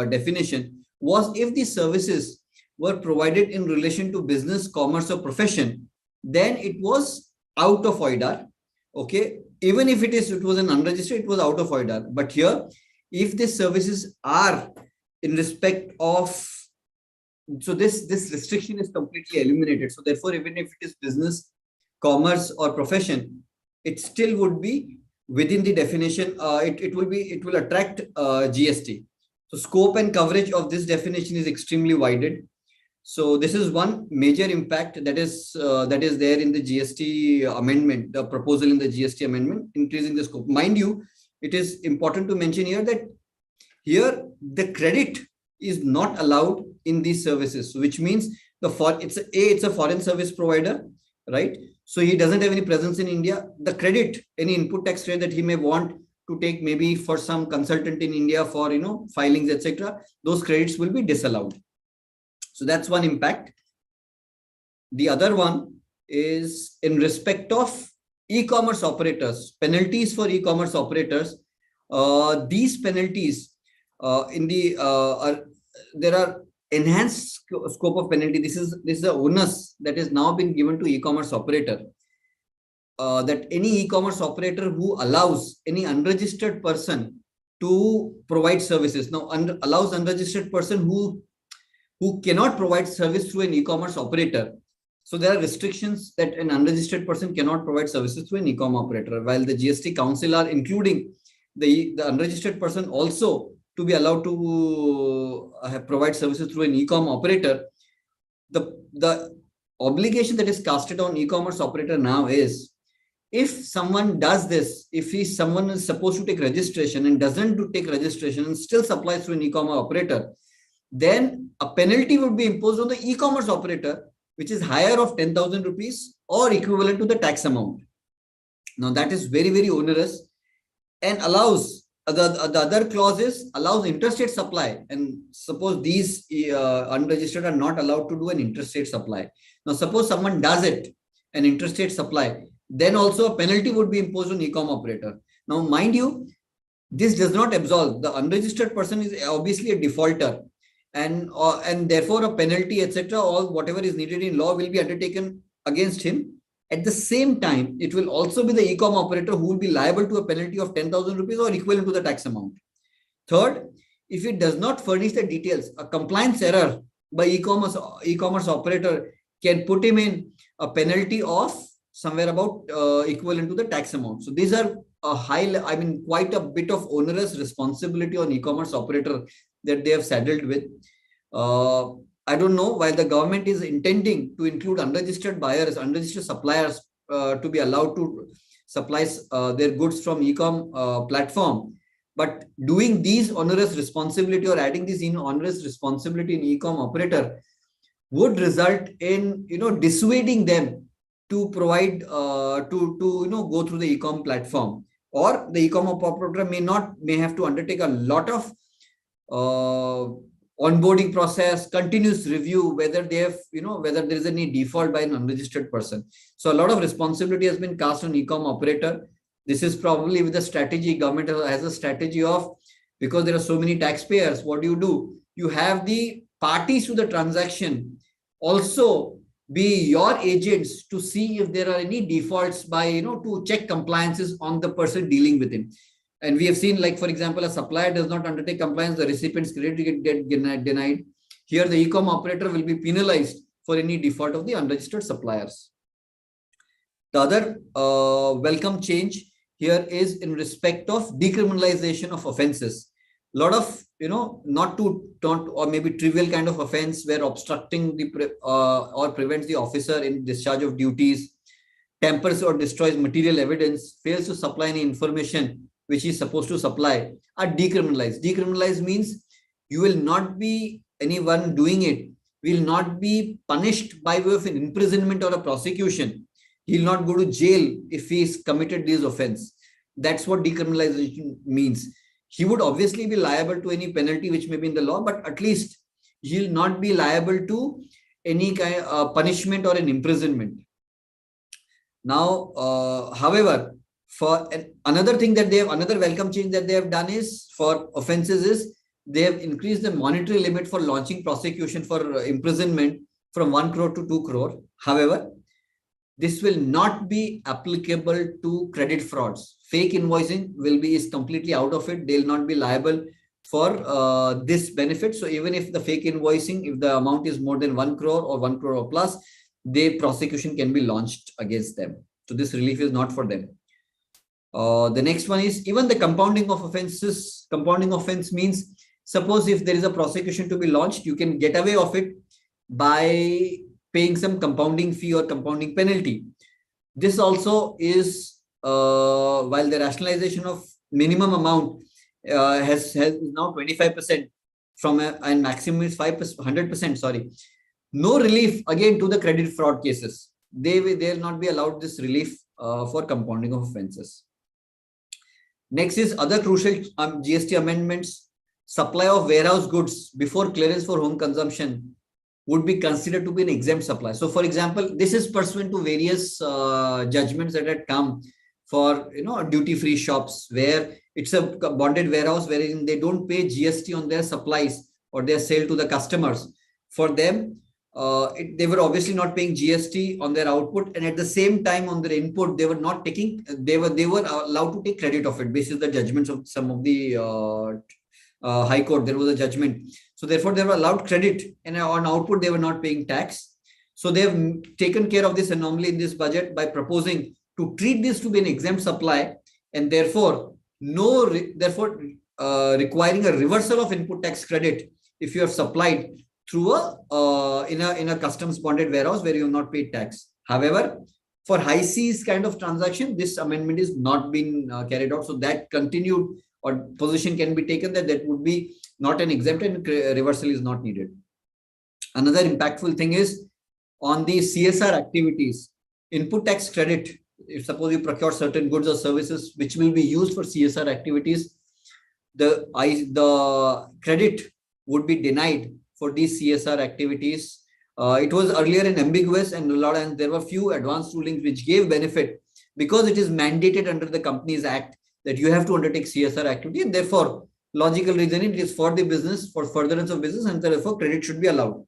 definition was if these services were provided in relation to business, commerce, or profession, then it was out of OIDAR. Okay, even if it was an unregistered, it was out of OIDAR. But here, if these services are in respect of, so this restriction is completely eliminated. So therefore, even if it is business, commerce, or profession, it still would be within the definition. It will attract GST. So scope and coverage of this definition is extremely widened. So this is one major impact that is there in the GST amendment, the proposal in the GST amendment, increasing the scope. Mind you, it is important to mention here that here the credit is not allowed in these services, which means it's a foreign service provider, right? So he doesn't have any presence in India. The credit, any input tax credit that he may want to take, maybe for some consultant in India for filings, etc., those credits will be disallowed. So that's one impact. The other one is in respect of e-commerce operators, penalties for e-commerce operators. These penalties there are enhanced scope of penalty. This is a onus that has now been given to e-commerce operator. That any e-commerce operator who allows any unregistered person to provide services, now allows unregistered person who cannot provide service through an e-commerce operator. So there are restrictions that an unregistered person cannot provide services through an e-com operator, while the GST Council are including the unregistered person also to be allowed to provide services through an e-com operator. The obligation that is casted on e-commerce operator now is, if someone does this, if someone is supposed to take registration and doesn't take registration and still supplies through an e-commerce operator, then a penalty would be imposed on the e-commerce operator, which is higher of 10,000 rupees or equivalent to the tax amount. Now that is very, very onerous, and allows the other clauses allows interstate supply. And suppose these unregistered are not allowed to do an interstate supply. Now suppose someone does it, an interstate supply, then also a penalty would be imposed on e-com operator. Now mind you, this does not absolve the unregistered person, is obviously a defaulter, and therefore a penalty, etc., or whatever is needed in law will be undertaken against him. At the same time, it will also be the e-com operator who will be liable to a penalty of 10,000 rupees or equivalent to the tax amount. Third, if it does not furnish the details, a compliance error by e-commerce operator can put him in a penalty of somewhere about equivalent to the tax amount. So these are quite a bit of onerous responsibility on e-commerce operator that they have saddled with. I don't know, while the government is intending to include unregistered buyers, unregistered suppliers to be allowed to supply their goods from e-com platform, but doing these onerous responsibility or adding this onerous responsibility in e-com operator would result in dissuading them to provide go through the e-com platform, or the e-com operator may have to undertake a lot of onboarding process, continuous review, whether they have, whether there is any default by an unregistered person. So a lot of responsibility has been cast on e-com operator. This is probably with the strategy, government has a strategy of, because there are so many taxpayers, what do? You have the parties to the transaction also be your agents to see if there are any defaults by, to check compliances on the person dealing with him. And we have seen, like, for example, a supplier does not undertake compliance, the recipient's credit get denied. Here, the e-com operator will be penalized for any default of the unregistered suppliers. The other welcome change here is in respect of decriminalization of offenses. A lot of, not or maybe trivial kind of offense where obstructing the or prevents the officer in discharge of duties, tampers or destroys material evidence, fails to supply any information which is supposed to supply, are decriminalized. Decriminalized means you will not be, anyone doing it will not be punished by way of an imprisonment or a prosecution. He will not go to jail if he has committed this offense. That's what decriminalization means. He would obviously be liable to any penalty which may be in the law, but at least he will not be liable to any kind of punishment or an imprisonment. Now, however, for another thing that another welcome change that they have done is for offenses is they have increased the monetary limit for launching prosecution for imprisonment from 1 crore to 2 crore. However, this will not be applicable to credit frauds. Fake invoicing is completely out of it. They'll not be liable for this benefit. So even if the fake invoicing, if the amount is more than 1 crore or 1 crore or plus, the prosecution can be launched against them. So this relief is not for them. The next one is even the compounding of offenses. Compounding offense means, suppose if there is a prosecution to be launched, you can get away of it by paying some compounding fee or compounding penalty. This also is, while the rationalization of minimum amount has now 25% from and maximum is 100%, sorry. No relief again to the credit fraud cases. They will not be allowed this relief for compounding of offenses. Next is other crucial GST amendments. Supply of warehouse goods before clearance for home consumption would be considered to be an exempt supply. So, for example, this is pursuant to various judgments that had come for duty-free shops where it's a bonded warehouse wherein they don't pay GST on their supplies or their sale to the customers. For them, they were obviously not paying GST on their output, and at the same time on their input, they were not taking. They were allowed to take credit of it based on the judgments of some of the High Court. There was a judgment, so therefore they were allowed credit, and on output they were not paying tax. So they have taken care of this anomaly in this budget by proposing to treat this to be an exempt supply, and therefore requiring a reversal of input tax credit if you have supplied through in a customs bonded warehouse where you have not paid tax. However, for high seas kind of transaction, this amendment is not being carried out. So that continued or position can be taken that would be not an exempt and reversal is not needed. Another impactful thing is on the CSR activities, input tax credit. If suppose you procure certain goods or services which will be used for CSR activities, the credit would be denied for these CSR activities. It was earlier in ambiguous and there were few advanced rulings which gave benefit because it is mandated under the Companies Act that you have to undertake CSR activity, and therefore logical reasoning, it is for the business, for furtherance of business, and therefore credit should be allowed.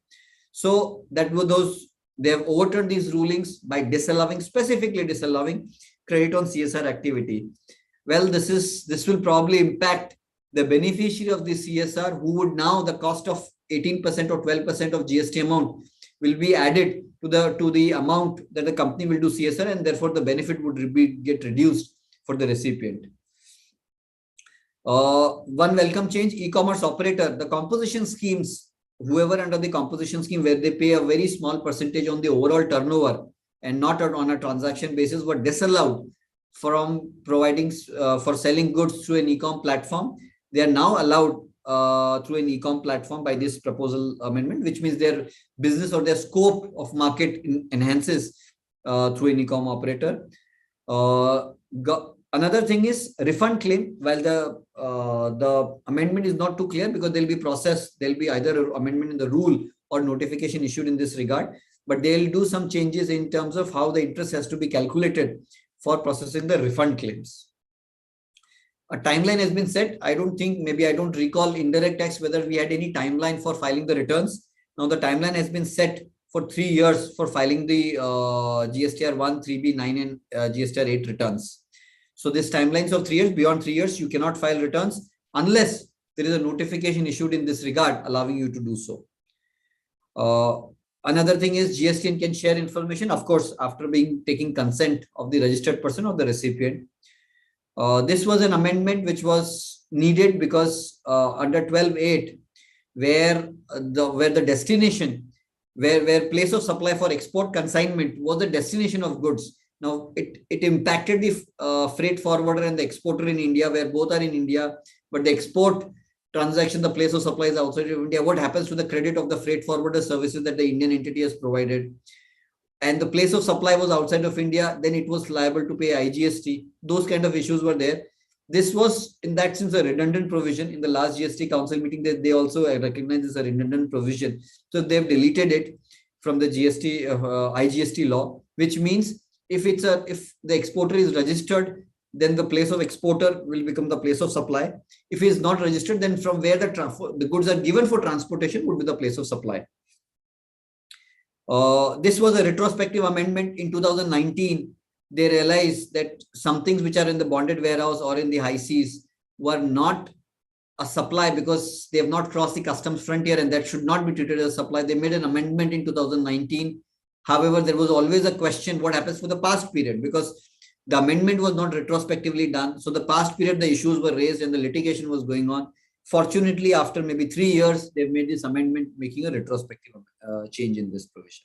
So that were those, they have overturned these rulings by specifically disallowing credit on CSR activity. Well, this will probably impact the beneficiary of the CSR who would now the cost of 18% or 12% of GST amount will be added to the amount that the company will do CSR, and therefore the benefit would get reduced for the recipient. One welcome change, e-commerce operator, the composition schemes, whoever under the composition scheme where they pay a very small percentage on the overall turnover and not on a transaction basis, were disallowed from providing for selling goods through an e-com platform. They are now allowed through an e-com platform by this proposal amendment, which means their business or their scope of market enhances through an e-com operator. Another thing is refund claim. While the amendment is not too clear because there'll be process, there'll be either an amendment in the rule or notification issued in this regard, but they'll do some changes in terms of how the interest has to be calculated for processing the refund claims. A timeline has been set. I don't think, maybe I don't recall indirect tax whether we had any timeline for filing the returns. Now the timeline has been set for 3 years for filing the GSTR 1, 3B, 9 and GSTR 8 returns. So this timelines of 3 years, beyond 3 years, you cannot file returns unless there is a notification issued in this regard allowing you to do so. Another thing is GSTN can share information, of course, after taking consent of the registered person or the recipient. This was an amendment which was needed because under 12.8, where the destination, where place of supply for export consignment was the destination of goods. Now it impacted the freight forwarder and the exporter in India, where both are in India, but the export transaction, the place of supply is outside of India. What happens to the credit of the freight forwarder services that the Indian entity has provided? And the place of supply was outside of India, then it was liable to pay IGST. Those kind of issues were there. This was, in that sense, a redundant provision. In the last GST Council meeting, they also recognized this as a redundant provision. So they've deleted it from the IGST law, which means if the exporter is registered, then the place of exporter will become the place of supply. If he is not registered, then from where the goods are given for transportation would be the place of supply. This was a retrospective amendment in 2019. They realized that some things which are in the bonded warehouse or in the high seas were not a supply because they have not crossed the customs frontier, and that should not be treated as a supply. They made an amendment in 2019. However, there was always a question what happens for the past period, because the amendment was not retrospectively done. So the past period, the issues were raised and the litigation was going on. Fortunately, after maybe 3 years, they've made this amendment making a retrospective change in this provision.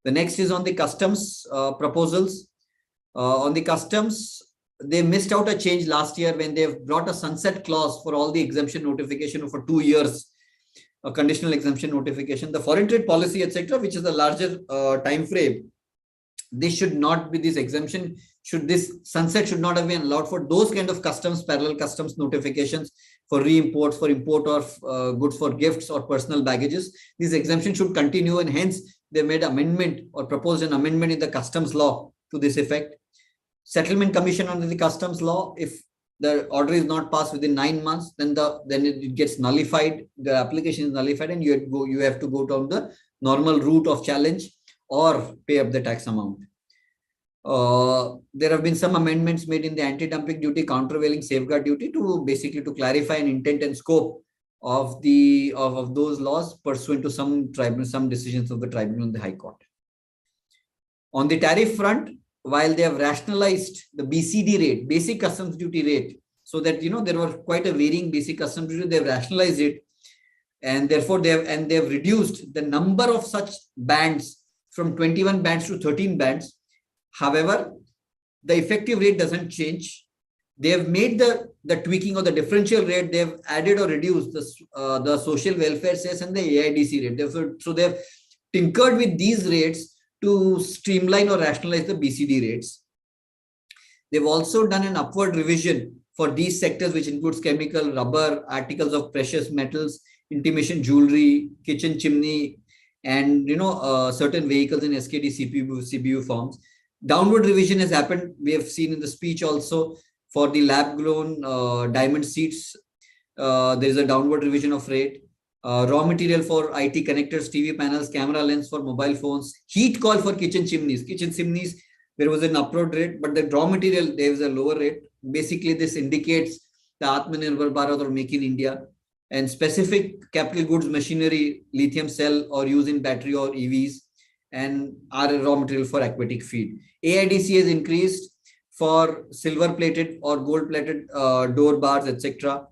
The next is on the customs proposals. On the customs, they missed out a change last year when they've brought a sunset clause for all the exemption notification for 2 years, a conditional exemption notification. The foreign trade policy, etc., which is the larger time frame, this should not be, this exemption this sunset should not have been allowed for those kind of customs, parallel customs notifications for re-imports, for import of goods for gifts or personal baggages. This exemption should continue, and hence they made amendment or proposed an amendment in the customs law to this effect. Settlement commission under the customs law, if the order is not passed within 9 months, then it gets nullified, the application is nullified, and you have to go down the normal route of challenge or pay up the tax amount. There have been some amendments made in the anti-dumping duty, countervailing safeguard duty to basically to clarify an intent and scope of those laws pursuant to some decisions of the tribunal in the High Court. On the tariff front, while they have rationalized the BCD rate, basic customs duty rate, so that there were quite a varying basic customs duty, they have rationalized it, and therefore they have reduced the number of such bands from 21 bands to 13 bands. However, the effective rate doesn't change. They have made the tweaking of the differential rate. They have added or reduced the social welfare cess and the AIDC rate. So they have tinkered with these rates to streamline or rationalize the BCD rates. They've also done an upward revision for these sectors, which includes chemical, rubber, articles of precious metals, intimation jewelry, kitchen chimney, and certain vehicles in SKD CBU forms. Downward revision has happened. We have seen in the speech also for the lab-grown diamond seats. There is a downward revision of rate. Raw material for IT connectors, TV panels, camera lens for mobile phones. Heat coil for kitchen chimneys. Kitchen chimneys, there was an upward rate, but the raw material, there is a lower rate. Basically, this indicates the Atmanirbhar Bharat or Make in India. And specific capital goods, machinery, lithium cell or use in battery or EVs, and are raw material for aquatic feed. AIDC has increased for silver plated or gold plated door bars, etc.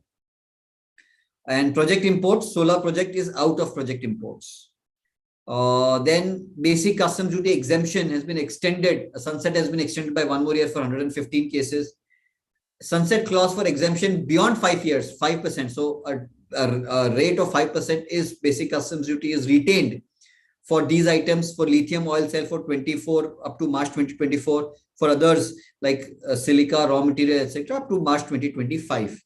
And project imports, solar project is out of project imports. Then basic customs duty exemption has been extended. A sunset has been extended by 1 more year for 115 cases. Sunset clause for exemption beyond 5 years, 5%. So a rate of 5% is basic customs duty is retained for these items, for lithium oil cell for 24 up to March 2024, for others like silica, raw material, etc., up to March 2025.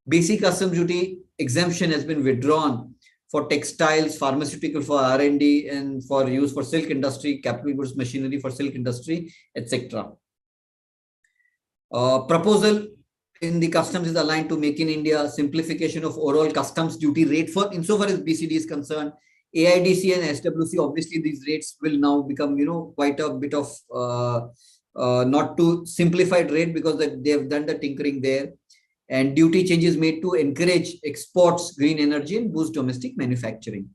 Basic customs duty exemption has been withdrawn for textiles, pharmaceutical, for R&D, and for use for silk industry, capital goods machinery for silk industry, etc. Proposal in the customs is aligned to Make in India, simplification of overall customs duty rate for insofar as BCD is concerned. AIDC and SWC, obviously these rates will now become, quite a bit of not too simplified rate because they have done the tinkering there. And duty changes made to encourage exports, green energy, and boost domestic manufacturing.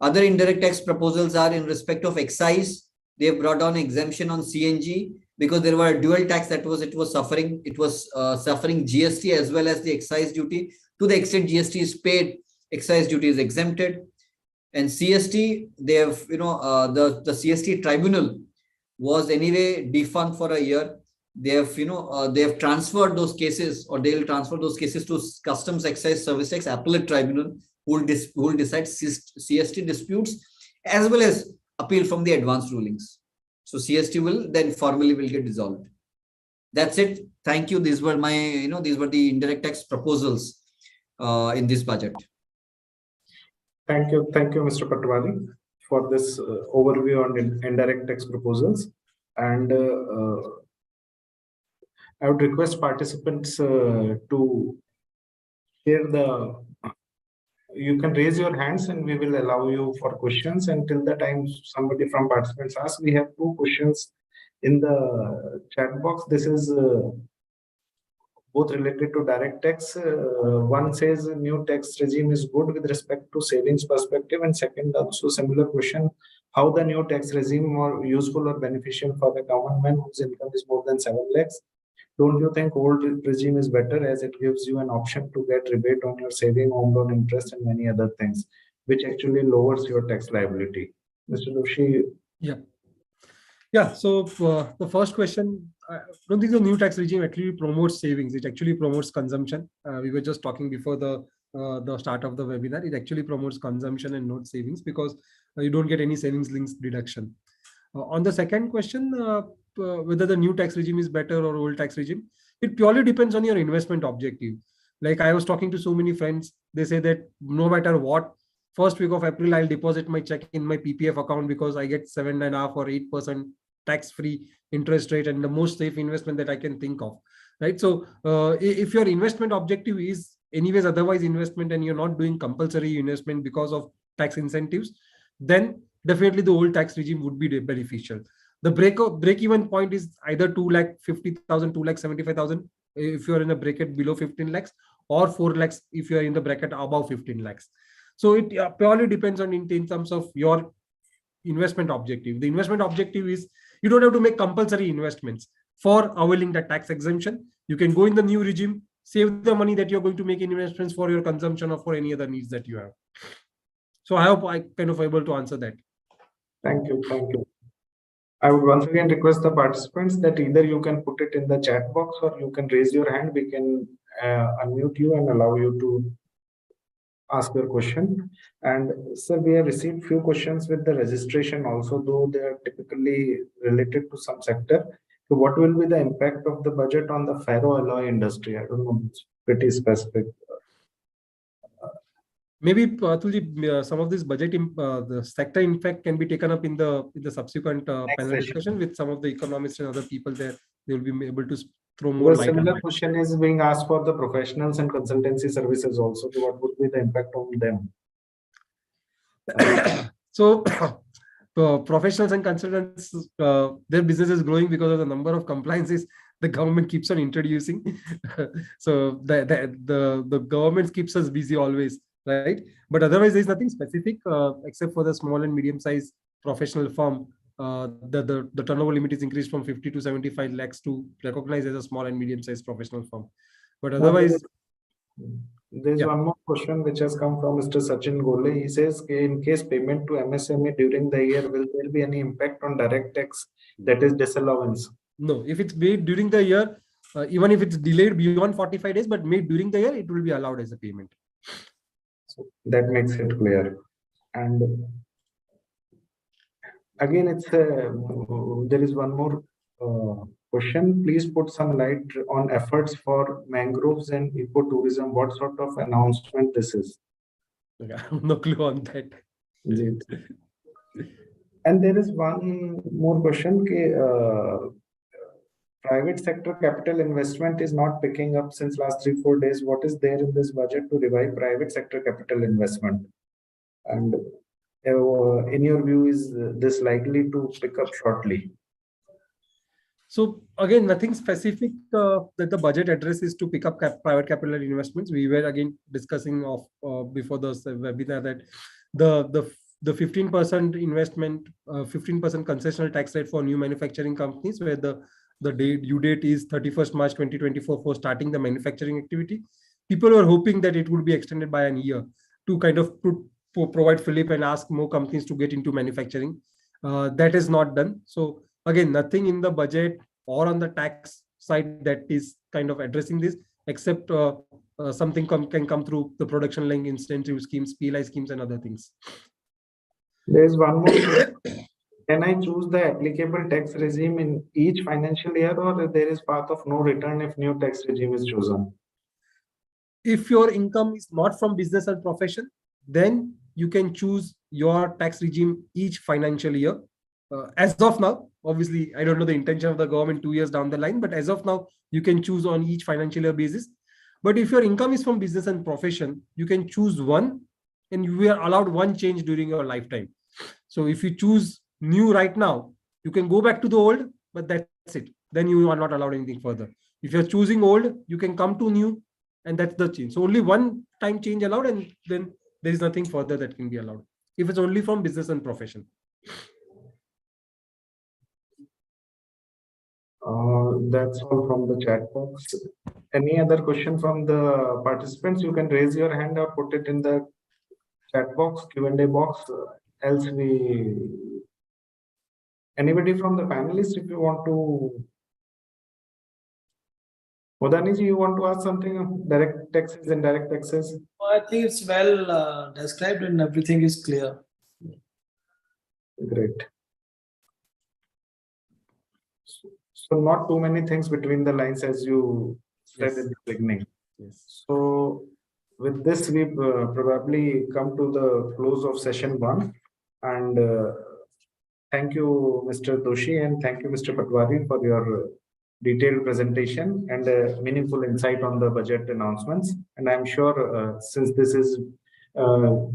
Other indirect tax proposals are in respect of excise. They have brought down exemption on CNG because there were a dual tax that it was suffering GST as well as the excise duty. To the extent GST is paid, excise duty is exempted. And CST, they have, the CST tribunal was anyway defunct for a year. They have, they have transferred those cases, or they will transfer those cases to Customs Excise Service Tax Appellate Tribunal, who will decide CST disputes as well as appeal from the advanced rulings. So CST will then formally get dissolved. That's it. Thank you. These were my, these were the indirect tax proposals in this budget. Thank you, Mr. Patwari, for this overview on indirect tax proposals. And I would request participants to share you can raise your hands and we will allow you for questions until the time somebody from participants asks. We have 2 questions in the chat box. This is both related to direct tax. One says new tax regime is good with respect to savings perspective, and second also similar question, how the new tax regime more useful or beneficial for the common man whose income is more than 7 lakhs. Don't you think old regime is better as it gives you an option to get rebate on your saving, home loan interest, and many other things, which actually lowers your tax liability? Mr. Doshi. Yeah. So the first question, I don't think the new tax regime actually promotes savings. It actually promotes consumption. We were just talking before the start of the webinar. It actually promotes consumption and not savings because you don't get any savings links deduction. On the second question, whether the new tax regime is better or old tax regime, it purely depends on your investment objective. Like I was talking to so many friends, they say that no matter what, first week of April, I'll deposit my check in my PPF account because I get 7.5 or 8% tax-free interest rate and the most safe investment that I can think of, right? So if your investment objective is anyways otherwise investment and you're not doing compulsory investment because of tax incentives, then definitely the old tax regime would be beneficial. The break-even point is either 2,50,000, 2,75,000 if you're in a bracket below 15 lakhs, or 4 lakhs if you're in the bracket above 15 lakhs. So it purely depends on in terms of your investment objective. The investment objective is you don't have to make compulsory investments for availing the tax exemption. You can go in the new regime, save the money that you're going to make in investments for your consumption or for any other needs that you have. So I hope I kind of able to answer that. Thank you. I would once again request the participants that either you can put it in the chat box or you can raise your hand. We can unmute you and allow you to ask your question. And sir, we have received few questions with the registration also, though they are typically related to some sector. So what will be the impact of the budget on the ferroalloy industry? I don't know, it's pretty specific. Maybe Atulji, some of this budget, the sector impact can be taken up in the subsequent panel discussion with some of the economists and other people there. They will be able to throw more light on that. Similar question is being asked for the professionals and consultancy services also. So what would be the impact on them? So professionals and consultants, their business is growing because of the number of compliances the government keeps on introducing. So the government keeps us busy always. Right, but otherwise there is nothing specific except for the small and medium-sized professional firm. The turnover limit is increased from 50 to 75 lakhs to recognize as a small and medium-sized professional firm. But otherwise, there's one more question which has come from Mr. Sachin Gole. He says, in case payment to MSME during the year, will there be any impact on direct tax, that is disallowance? No, if it's made during the year, even if it's delayed beyond 45 days, but made during the year, it will be allowed as a payment. So that makes it clear. And again, there is one more question. Please put some light on efforts for mangroves and ecotourism. What sort of announcement this is? No clue on that. And there is one more question. Private sector capital investment is not picking up since last 3-4 days. What is there in this budget to revive private sector capital investment? And in your view, is this likely to pick up shortly? So again, nothing specific that the budget addresses to pick up private capital investments. We were again discussing before the webinar that the 15% investment, 15% concessional tax rate for new manufacturing companies, where the due date is 31st March 2024 for starting the manufacturing activity. People were hoping that it would be extended by a year to kind of provide fillip and ask more companies to get into manufacturing. That is not done. So again, nothing in the budget or on the tax side that is kind of addressing this, except something can come through the production link incentive schemes, PLI schemes, and other things. There is one more. Can I choose the applicable tax regime in each financial year, or there is path of no return if new tax regime is chosen? If your income is not from business and profession, then you can choose your tax regime each financial year. As of now, obviously, I don't know the intention of the government 2 years down the line, but as of now, you can choose on each financial year basis. But if your income is from business and profession, you can choose one, and you are allowed one change during your lifetime. So if you choose new right now, you can go back to the old, but that's it. Then you are not allowed anything further. If you're choosing old, you can come to new, and that's the change. So only one time change allowed, and then there is nothing further that can be allowed if it's only from business and profession. That's all from the chat box. Any other question from the participants? You can raise your hand or put it in the chat box, Q&A box. Else anybody from the panelists, if you want to. Modaniji, you want to ask something? Direct taxes and indirect taxes? I think it's well described and everything is clear. Great. So not too many things between the lines, as you said in the beginning. Yes. So with this, we probably come to the close of session 1. And thank you, Mr. Doshi, and thank you, Mr. Patwari, for your detailed presentation and meaningful insight on the budget announcements. And I'm sure since this is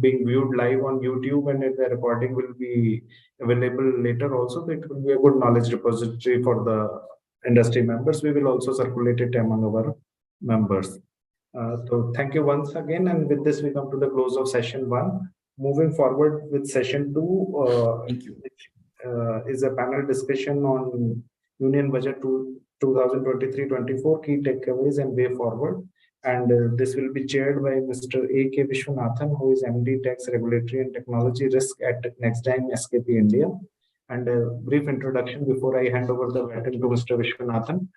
being viewed live on YouTube and the recording will be available later also, it will be a good knowledge repository for the industry members. We will also circulate it among our members. So thank you once again. And with this, we come to the close of session 1. Moving forward with session 2, Thank you. Is a panel discussion on Union Budget 2023-24, key takeaways and way forward. And this will be chaired by Mr. A.K. Vishwanathan, who is MD Tax Regulatory and Technology Risk at Nexdigm SKP India. And a brief introduction before I hand over the baton to Mr. Vishwanathan.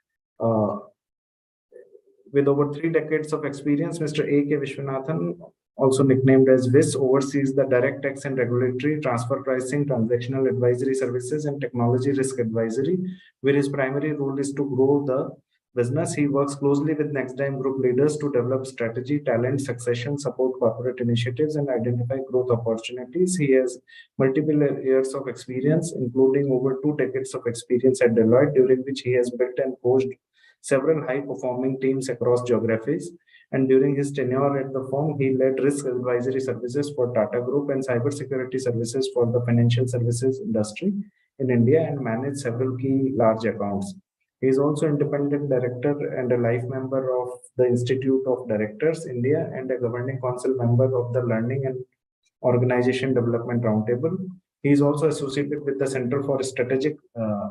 With over 3 decades of experience, Mr. A.K. Vishwanathan, also nicknamed as VIS, oversees the direct tax and regulatory, transfer pricing, transactional advisory services, and technology risk advisory, where his primary role is to grow the business. He works closely with Nexdigm Group leaders to develop strategy, talent, succession, support corporate initiatives, and identify growth opportunities. He has multiple years of experience, including over 2 decades of experience at Deloitte, during which he has built and coached several high-performing teams across geographies. And during his tenure at the firm, he led risk advisory services for Tata Group and cybersecurity services for the financial services industry in India and managed several key large accounts. He is also independent director and a life member of the Institute of Directors India and a governing council member of the Learning and Organization Development Roundtable. He is also associated with the Center for Strategic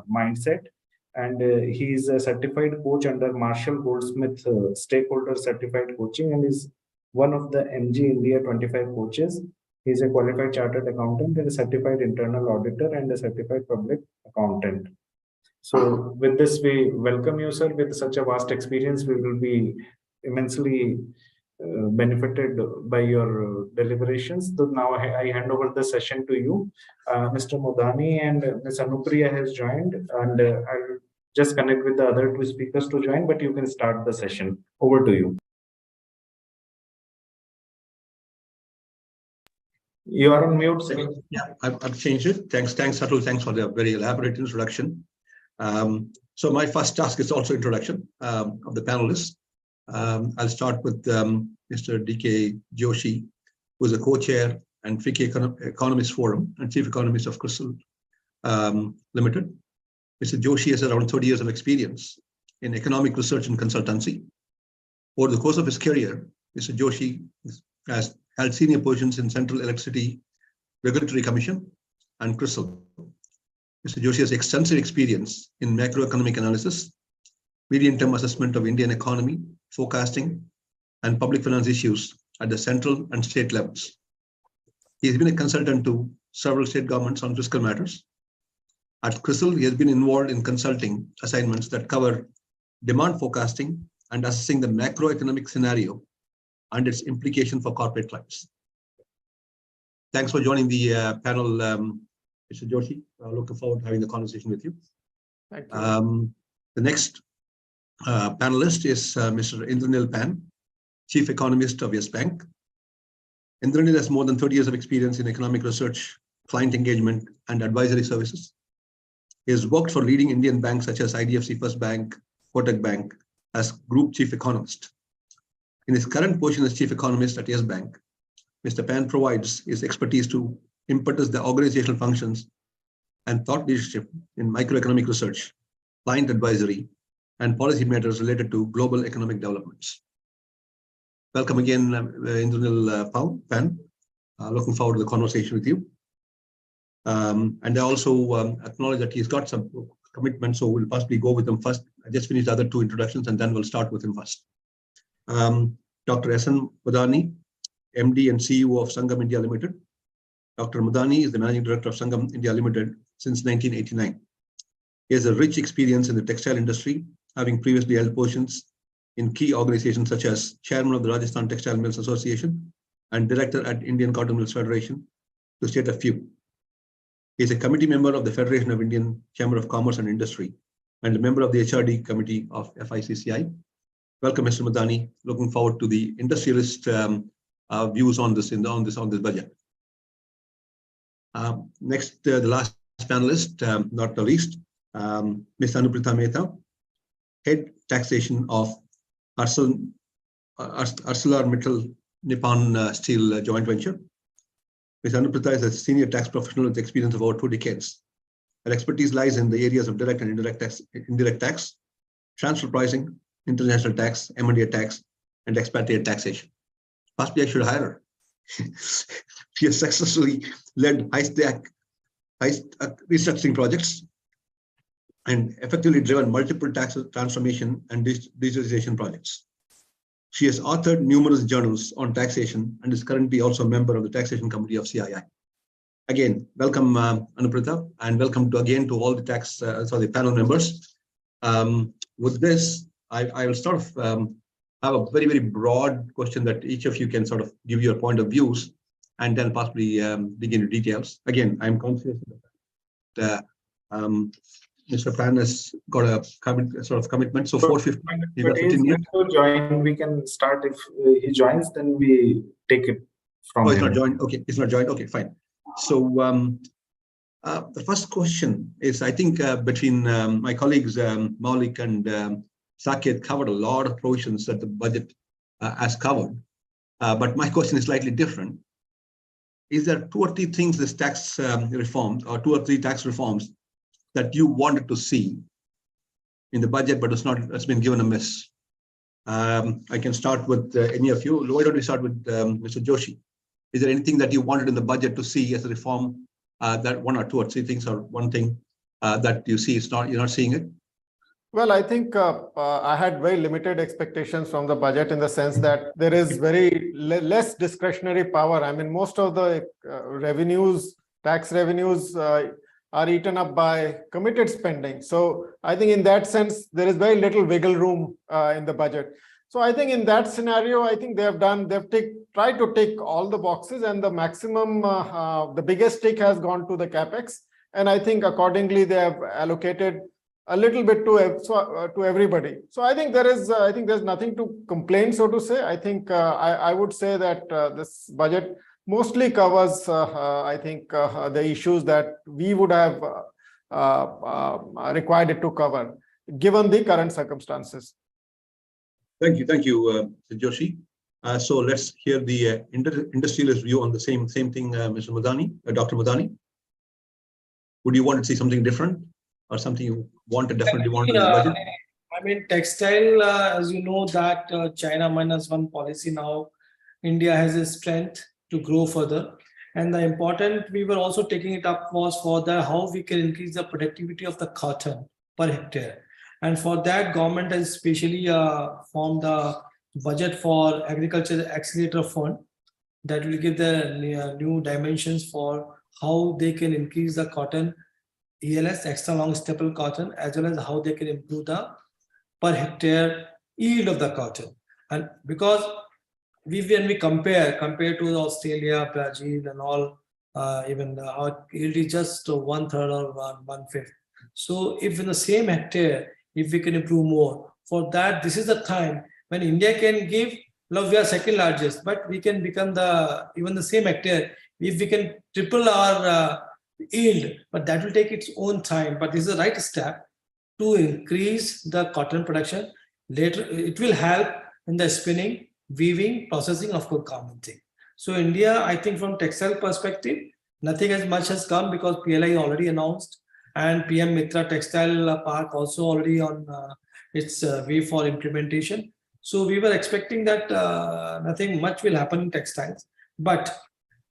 Mindset, and he is a certified coach under Marshall Goldsmith Stakeholder Certified Coaching and is one of the MG India 25 coaches. He is a qualified chartered accountant and a certified internal auditor and a certified public accountant. So with this, we welcome you, sir. With such a vast experience, we will be immensely benefited by your deliberations. So now I hand over the session to you. Mr. Modani and Ms. Anupriya has joined, and I'll just connect with the other two speakers to join, but you can start the session. Over to you. You are on mute, sir. Yeah, I've changed it. Thanks, Atul. Thanks for the very elaborate introduction. So my first task is also introduction of the panelists. I'll start with Mr. D.K. Joshi, who is a co-chair and FICCI Economist Forum and Chief Economist of CRISIL Limited. Mr. Joshi has around 30 years of experience in economic research and consultancy. Over the course of his career, Mr. Joshi has held senior positions in Central Electricity Regulatory Commission and CRISIL. Mr. Joshi has extensive experience in macroeconomic analysis, medium-term assessment of Indian economy, forecasting, and public finance issues at the central and state levels. He has been a consultant to several state governments on fiscal matters. At CRISIL, he has been involved in consulting assignments that cover demand forecasting and assessing the macroeconomic scenario and its implication for corporate clients. Thanks for joining the panel, Mr. Joshi. Looking forward to having the conversation with you. Thank you. The next panelist is Mr. Indranil Pan, Chief Economist of Yes Bank. Indranil has more than 30 years of experience in economic research, client engagement, and advisory services. He has worked for leading Indian banks such as IDFC First Bank, Kotak Bank as Group Chief Economist. In his current position as Chief Economist at Yes Bank, Mr. Pan provides his expertise to impetus the organizational functions and thought leadership in microeconomic research, client advisory, and policy matters related to global economic developments. Welcome again, Indranil Pan. Looking forward to the conversation with you. And I also acknowledge that he's got some commitments, so we'll possibly go with them first. I just finished the other two introductions, and then we'll start with him first. Dr. S.N. Modani, MD and CEO of Sangam India Limited. Dr. Modani is the Managing Director of Sangam India Limited since 1989. He has a rich experience in the textile industry, having previously held positions in key organizations such as Chairman of the Rajasthan Textile Mills Association and Director at Indian Cotton Mills Federation, to state a few. He is a committee member of the Federation of Indian Chamber of Commerce and Industry and a member of the HRD Committee of FICCI. Welcome, Mr. Modani. Looking forward to the industrialist views on this this budget. Next, the last panelist, not the least, Ms. Anupriya Mehta, Head Taxation of ArcelorMittal Nippon Steel Joint Venture. Ms. Anupriya is a senior tax professional with experience of over 2 decades. Her expertise lies in the areas of direct and indirect tax, transfer pricing, international tax, M&A tax, and expatriate taxation. Possibly I should hire her. She has successfully led high restructuring projects and effectively driven multiple tax transformation and digitalization projects. She has authored numerous journals on taxation and is currently also a member of the Taxation Committee of CII. Again, welcome, Anupriya, and welcome to all the panel members. With this, I will sort of have a very, very broad question that each of you can sort of give your point of views and then possibly dig into details. Again, I'm conscious that Mr. Pan has got a commitment. So 4:50. But he's going to join. We can start if he joins, then we take it from him. He's not joined. Okay, he's not joined. Okay, fine. So the first question is, I think between my colleagues Maulik and Saket covered a lot of provisions that the budget has covered. But my question is slightly different. Is there 2 or 3 things this tax reform or 2 or 3 tax reforms that you wanted to see in the budget, but it's been given a miss? I can start with any of you. Why don't we start with Mr. Joshi? Is there anything that you wanted in the budget to see as a reform, that 1 or 2 or 3 things, or one thing that you see you're not seeing it? Well, I think I had very limited expectations from the budget in the sense that there is very less discretionary power. I mean, most of the tax revenues are eaten up by committed spending. So I think in that sense, there is very little wiggle room in the budget. So I think in that scenario, I think they've tried to tick all the boxes, and the maximum, the biggest tick has gone to the capex. And I think accordingly, they have allocated a little bit to everybody. So I think there's nothing to complain, so to say. I think I would say that this budget mostly covers, the issues that we would have required it to cover, given the current circumstances. Thank you, Mr. Joshi. So let's hear the industrialist view on the same thing, Mr. Madani, Dr. Madani. Would you want to see something different, or something you definitely want in the budget? I mean, textile, as you know, that China -1 policy now, India has a strength to grow further. And the important, we were also taking it up, was for how we can increase the productivity of the cotton per hectare. And for that, government has specially formed the budget for Agriculture Accelerator Fund that will give the new dimensions for how they can increase the cotton ELS, extra long staple cotton, as well as how they can improve the per hectare yield of the cotton. And because when we compare to Australia, Brazil, and all, even our yield is just 1/3 or 1/5. So if in the same hectare, if we can improve more, for that, this is the time when India can give. Now we are second largest, but we can become even the same hectare, if we can triple our yield, but that will take its own time. But this is the right step to increase the cotton production. Later, it will help in the spinning, weaving, processing, of course, garmenting. So India, I think from textile perspective, nothing as much has come, because PLI already announced, and PM Mitra Textile Park also already on its way for implementation. So we were expecting that nothing much will happen in textiles. But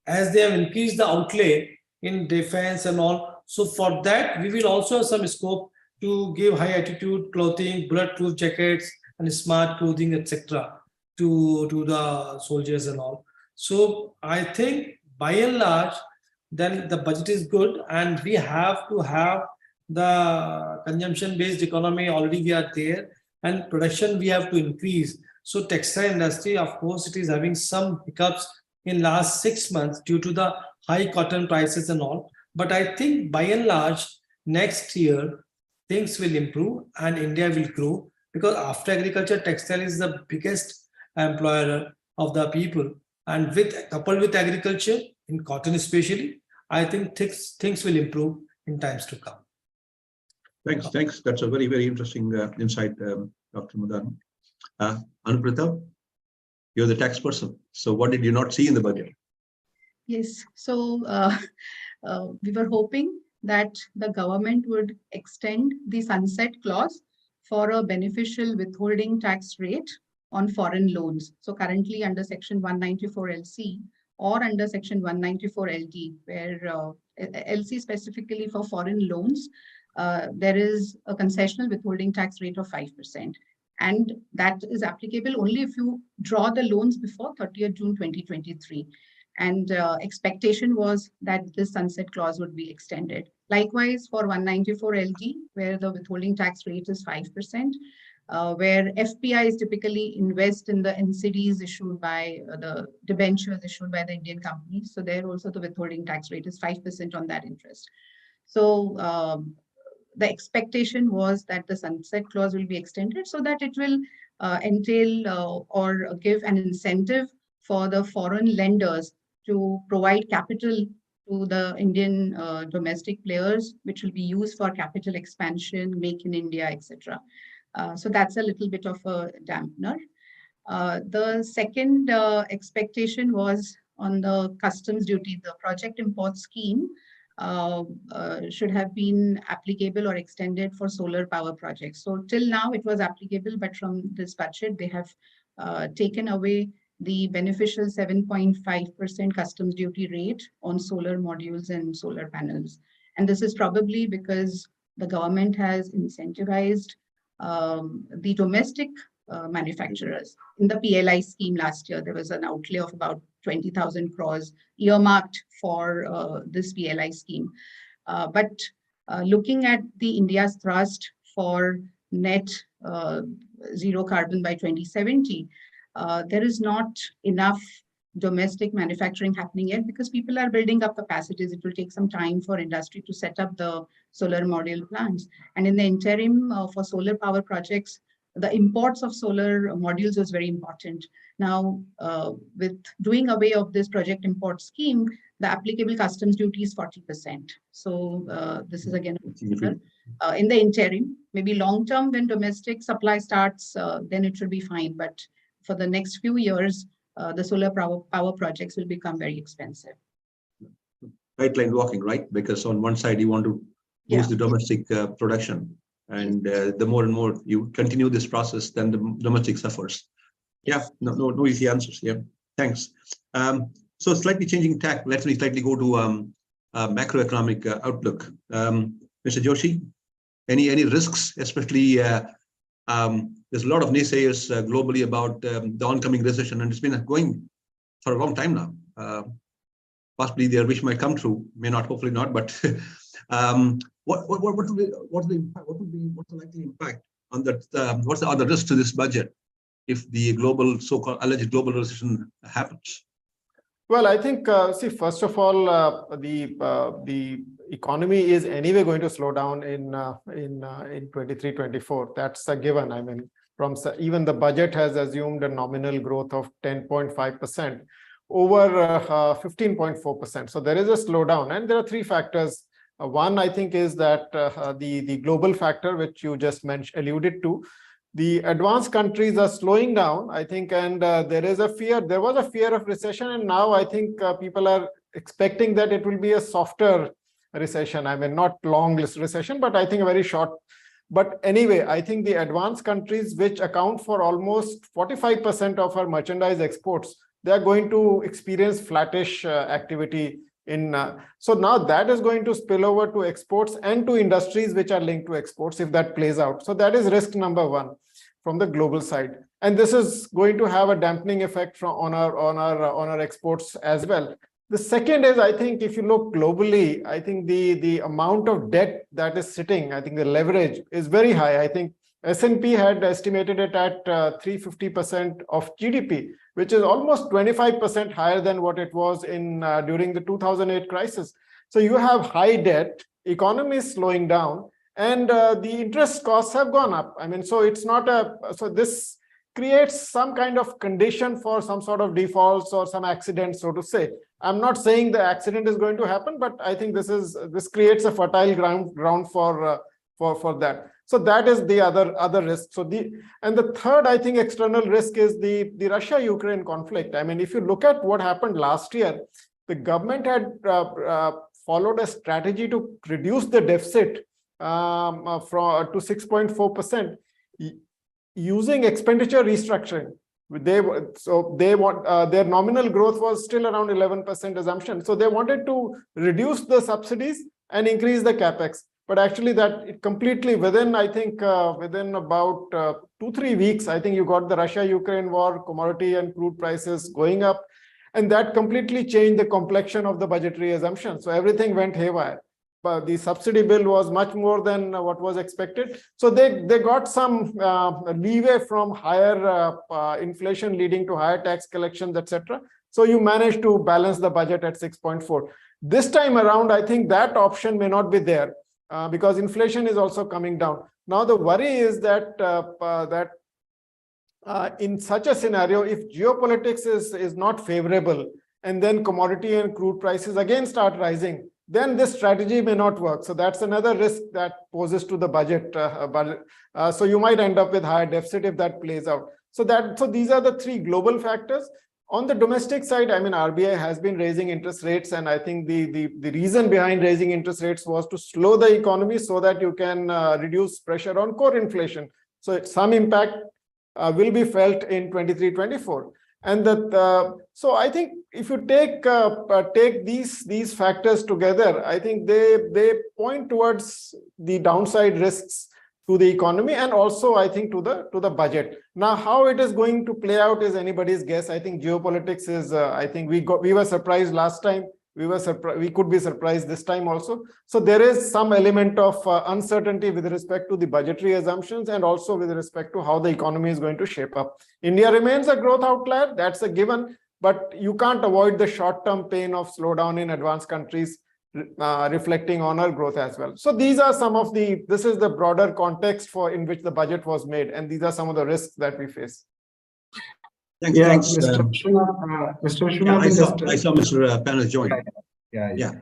as they have increased the outlay in defense and all, so for that, we will also have some scope to give high altitude clothing, bulletproof jackets, and smart clothing, etc. to the soldiers and all. So I think by and large, then the budget is good, and we have to have the consumption-based economy already we are there, and production we have to increase. So textile industry, of course, it is having some hiccups in last 6 months due to the high cotton prices and all. But I think by and large, next year, things will improve and India will grow, because after agriculture, textile is the biggest employer of the people. And coupled with agriculture, in cotton especially, I think things will improve in times to come. Thanks. That's a very, very interesting insight, Dr. Madan. Anuprita, you're the tax person. So what did you not see in the budget? Yes, so we were hoping that the government would extend the sunset clause for a beneficial withholding tax rate on foreign loans. So currently under Section 194 LC or under Section 194 LD, where LC specifically for foreign loans, there is a concessional withholding tax rate of 5%. And that is applicable only if you draw the loans before 30th June 2023. And expectation was that this sunset clause would be extended. Likewise, for 194 LD, where the withholding tax rate is 5%, where FPIs typically invest in the NCDs issued by the debentures issued by the Indian companies. So there also the withholding tax rate is 5% on that interest. So the expectation was that the sunset clause will be extended so that it will entail or give an incentive for the foreign lenders to provide capital to the Indian domestic players, which will be used for capital expansion, make in India, etc. So that's a little bit of a dampener. The second expectation was on the customs duty. The project import scheme should have been applicable or extended for solar power projects. So till now it was applicable, but from this budget, they have taken away the beneficial 7.5% customs duty rate on solar modules and solar panels. And this is probably because the government has incentivized the domestic manufacturers. In the PLI scheme last year, there was an outlay of about 20,000 crores earmarked for this PLI scheme. But looking at the India's thrust for net zero carbon by 2070, there is not enough domestic manufacturing happening yet because people are building up capacities. It will take some time for industry to set up the solar module plants. And in the interim, for solar power projects, the imports of solar modules is very important. Now, with doing away of this project import scheme, the applicable customs duty is 40%. So this is again in the interim. Maybe long term, when domestic supply starts, then it should be fine. But for the next few years, the solar power projects will become very expensive. Right line walking, right? Because on one side you want to boost the domestic production, and the more and more you continue this process, then the domestic suffers. Yeah, no easy answers. Yeah, thanks. So slightly changing tack. Let me slightly go to macroeconomic outlook. Mr. Joshi, any risks, especially there's a lot of naysayers globally about the oncoming recession, and it's been going for a long time now. Possibly their wish might come true, may not, hopefully not. But what's the likely impact on that? What's the other risk to this budget if the global so-called alleged global recession happens? Well, I think, see, first of all, the economy is anyway going to slow down in 23-24. That's a given. I mean, even the budget has assumed a nominal growth of 10.5% over 15.4%. So there is a slowdown, and there are three factors. One, I think, is that the global factor, which you just alluded to. The advanced countries are slowing down, I think, and there was a fear of recession, and now I think people are expecting that it will be a softer recession. I mean, not long recession, but I think a very short. But anyway, I think the advanced countries, which account for almost 45% of our merchandise exports, they are going to experience flattish activity so now that is going to spill over to exports and to industries which are linked to exports if that plays out. So that is risk number one from the global side, and this is going to have a dampening effect on our exports as well. The second is, I think, if you look globally, I think the amount of debt that is sitting, I think the leverage is very high. I think S&P had estimated it at 350% of GDP, which is almost 25% higher than what it was during the 2008 crisis. So you have high debt, economy is slowing down, and the interest costs have gone up. I mean, so it's not so this creates some kind of condition for some sort of defaults or some accident, so to say. I'm not saying the accident is going to happen, but I think this creates a fertile ground for that. So that is the other risk. So the third, I think, external risk is the Russia-Ukraine conflict. I mean, if you look at what happened last year, the government had followed a strategy to reduce the deficit to 6.4% using expenditure restructuring. Their nominal growth was still around 11% assumption. So they wanted to reduce the subsidies and increase the capex. But actually that completely within about 2-3 weeks, I think you got the Russia-Ukraine war, commodity and crude prices going up. And that completely changed the complexion of the budgetary assumption. So everything went haywire. But the subsidy bill was much more than what was expected. So they got some leeway from higher inflation leading to higher tax collections, etc. So you managed to balance the budget at 6.4. This time around, I think that option may not be there. Because inflation is also coming down. Now the worry is that in such a scenario, if geopolitics is not favorable and then commodity and crude prices again start rising, then this strategy may not work. So that's another risk that poses to the budget. So you might end up with higher deficit if that plays out. So these are the three global factors. On the domestic side, I mean, RBI has been raising interest rates, and I think the reason behind raising interest rates was to slow the economy so that you can reduce pressure on core inflation. So some impact will be felt in 23-24. And so I think if you take these factors together, I think they point towards the downside risks to the economy and also, I think, to the budget. Now, how it is going to play out is anybody's guess. I think geopolitics is. I think we were surprised last time we could be surprised this time also. So there is some element of uncertainty with respect to the budgetary assumptions and also with respect to how the economy is going to shape up. India remains a growth outlier, that's a given, but you can't avoid the short-term pain of slowdown in advanced countries reflecting on our growth as well. So these are some of this is the broader context in which the budget was made, and these are some of the risks that we face. Thanks. Yeah, Thanks. Mr. Vishnu, Yeah, I saw Mr. Panos join. Yeah.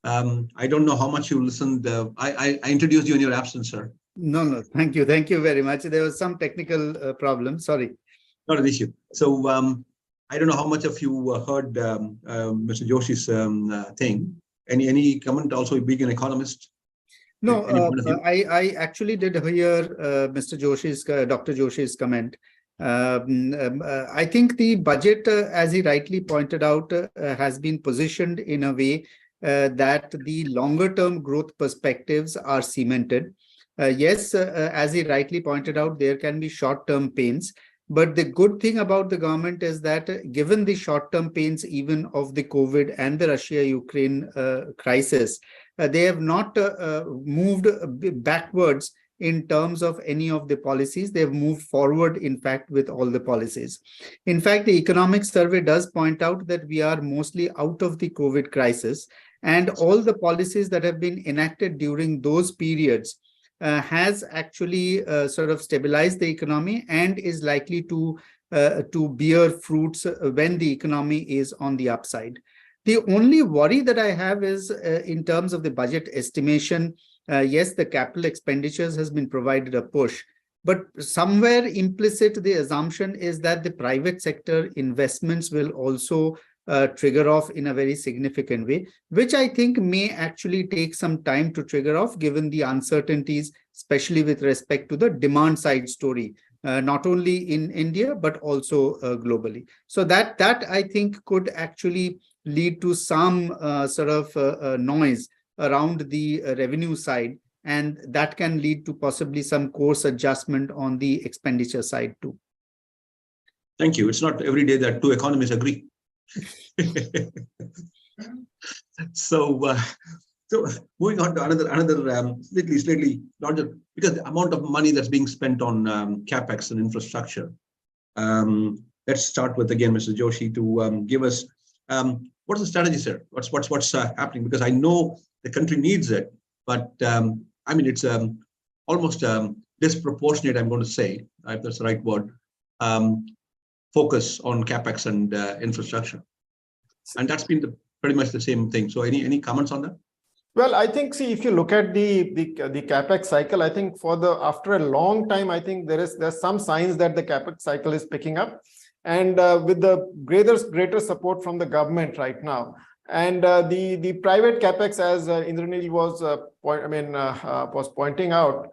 I don't know how much you listened. I introduced you in your absence, sir. No, thank you very much. There was some technical problem. Sorry. Not an issue. So I don't know how much of you heard Mr. Joshi's thing. Any comment? Also, being an economist. No, Any point of view? I actually did hear Mr. Joshi's, Dr. Joshi's comment. I think the budget, as he rightly pointed out, has been positioned in a way that the longer term growth perspectives are cemented. Yes, as he rightly pointed out, there can be short term pains. But the good thing about the government is that given the short term pains even of the COVID and the Russia-Ukraine crisis, they have not moved backwards in terms of any of the policies. They've moved forward, in fact, with all the policies. In fact, the economic survey does point out that we are mostly out of the COVID crisis, and all the policies that have been enacted during those periods has actually sort of stabilized the economy and is likely to bear fruits when the economy is on the upside. The only worry that I have is in terms of the budget estimation. Yes, the capital expenditures has been provided a push, but somewhere implicit the assumption is that the private sector investments will also trigger off in a very significant way, which I think may actually take some time to trigger off given the uncertainties, especially with respect to the demand side story, not only in India, but also globally. So that I think could actually lead to some sort of noise around the revenue side, and that can lead to possibly some course adjustment on the expenditure side too. Thank you. It's not every day that two economists agree. So moving on to another slightly larger, because the amount of money that's being spent on capex and infrastructure. Let's start with again, Mr. Joshi, to give us what's the strategy, sir? What's happening? Because I know the country needs it, but I mean it's almost disproportionate. I'm going to say, if that's the right word. Focus on capex and infrastructure, and that's been pretty much the same thing. So, any comments on that? Well, I think, see, if you look at the capex cycle, I think after a long time, I think there's some signs that the capex cycle is picking up, and with the greater support from the government right now, and the private capex, as Indranil was pointing out,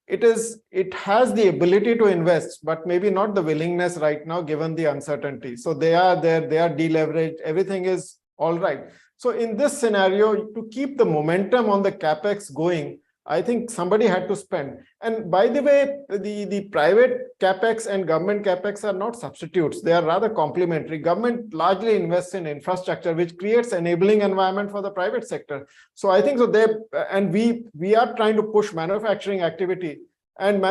it has the ability to invest, but maybe not the willingness right now, given the uncertainty. So they are there, they are deleveraged, everything is all right. So in this scenario, to keep the momentum on the capex going, I think somebody had to spend. And by the way, the private capex and government capex are not substitutes. They are rather complementary. Government largely invests in infrastructure, which creates enabling environment for the private sector. So I think we are trying to push manufacturing activity, and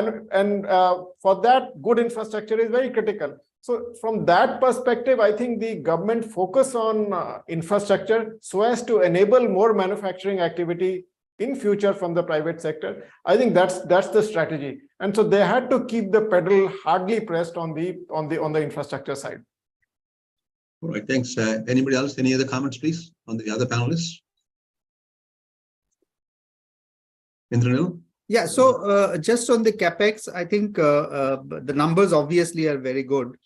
for that, good infrastructure is very critical. So from that perspective, I think the government focus on infrastructure so as to enable more manufacturing activity in future from the private sector. I think that's the strategy, and so they had to keep the pedal hardly pressed on the infrastructure side. All right, thanks. Anybody else? Any other comments, please, on the other panelists? Indranil? Yeah, so just on the capex, I think the numbers obviously are very good.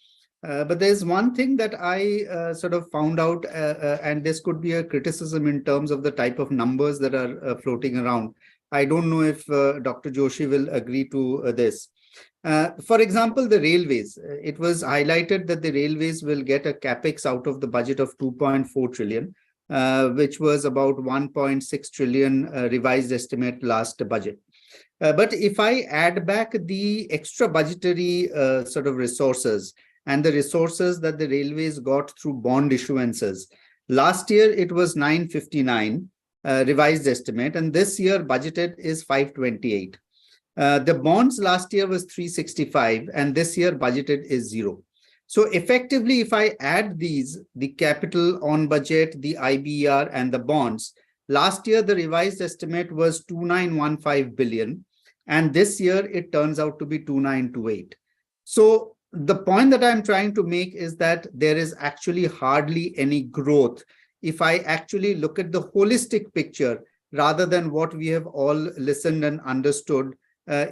But there's one thing that I sort of found out, and this could be a criticism in terms of the type of numbers that are floating around. I don't know if Dr. Joshi will agree to this. For example, the railways. It was highlighted that the railways will get a capex out of the budget of 2.4 trillion, which was about 1.6 trillion revised estimate last budget. But if I add back the extra budgetary sort of resources, and the resources that the railways got through bond issuances, Last year, it was 959 revised estimate, and this year budgeted is 528. The bonds last year was 365, and this year budgeted is 0. So effectively, if I add these, the capital on budget, the IBER, and the bonds, last year the revised estimate was 2915 billion, and this year it turns out to be 2928. So the point that I'm trying to make is that there is actually hardly any growth if I actually look at the holistic picture rather than what we have all listened and understood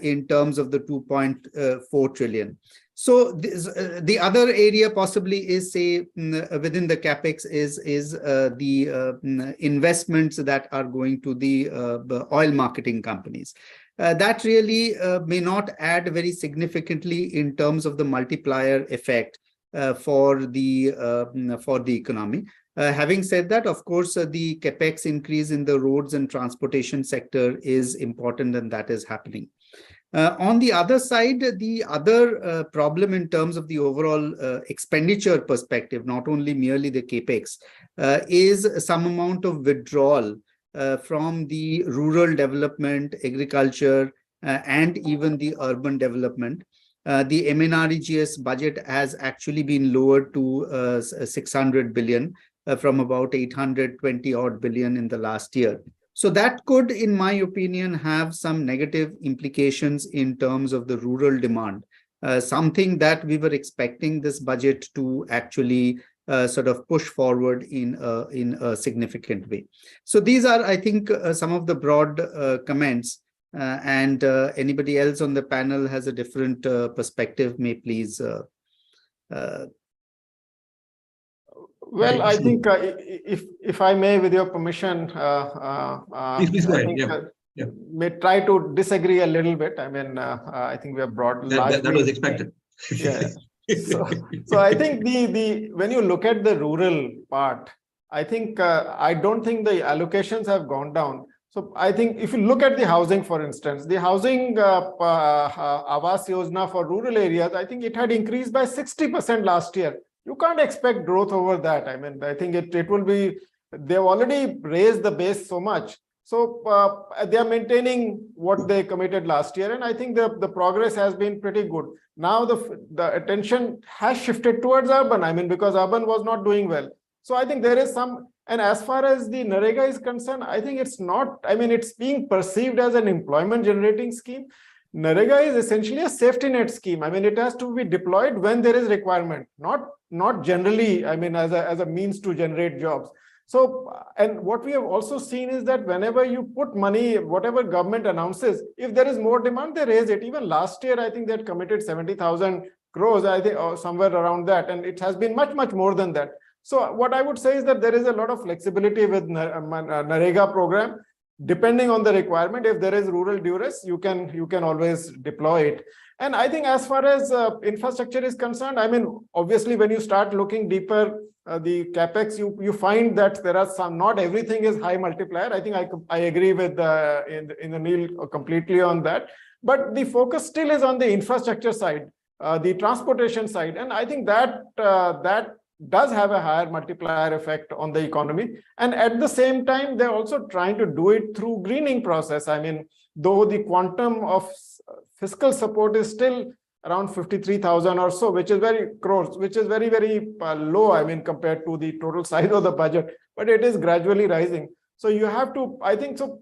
in terms of the 2.4 trillion. So the other area possibly is, say, within the capex is the investments that are going to the oil marketing companies. That really may not add very significantly in terms of the multiplier effect for the economy. Having said that, of course, the capex increase in the roads and transportation sector is important, and that is happening. On the other side, the other problem in terms of the overall expenditure perspective, not only merely the capex, is some amount of withdrawal from the rural development, agriculture, and even the urban development. The MNREGS budget has actually been lowered to 600 billion from about 820 odd billion in the last year. So that could, in my opinion, have some negative implications in terms of the rural demand, something that we were expecting this budget to actually sort of push forward in a significant way. So these are, I think, some of the broad comments, and anybody else on the panel has a different perspective, may please. Well, I think if I may, with your permission, please go ahead. May try to disagree a little bit. I mean, I think we are broad. That was expected. Yeah. So I think when you look at the rural part, I think I don't think the allocations have gone down. So I think if you look at the housing, for instance, the housing Awas Yojana for rural areas, I think it had increased by 60% last year. You can't expect growth over that. I mean, I think it will be, they've already raised the base so much. So they are maintaining what they committed last year. And I think the progress has been pretty good. Now the attention has shifted towards urban, I mean, because urban was not doing well. So I think there is some, and as far as the NREGA is concerned, I think it's not, I mean, it's being perceived as an employment generating scheme. NREGA is essentially a safety net scheme. I mean, it has to be deployed when there is requirement, not generally, I mean, as a means to generate jobs. So, and what we have also seen is that whenever you put money, whatever government announces, if there is more demand, they raise it. Even last year, I think they had committed 70,000 crores, I think, or somewhere around that. And it has been much, much more than that. So what I would say is that there is a lot of flexibility with NREGA program. Depending on the requirement, if there is rural duress, you can always deploy it. And I think as far as infrastructure is concerned, I mean, obviously, when you start looking deeper, the capex, you find that there are some, not everything is high multiplier. I think I agree with Indranil completely on that. But the focus still is on the infrastructure side, the transportation side, and I think that does have a higher multiplier effect on the economy. And at the same time, they're also trying to do it through greening process. I mean, though the quantum of fiscal support is still around 53,000 or so, which is very crores, which is very, very low, I mean, compared to the total size of the budget, but it is gradually rising. So you have to, I think, so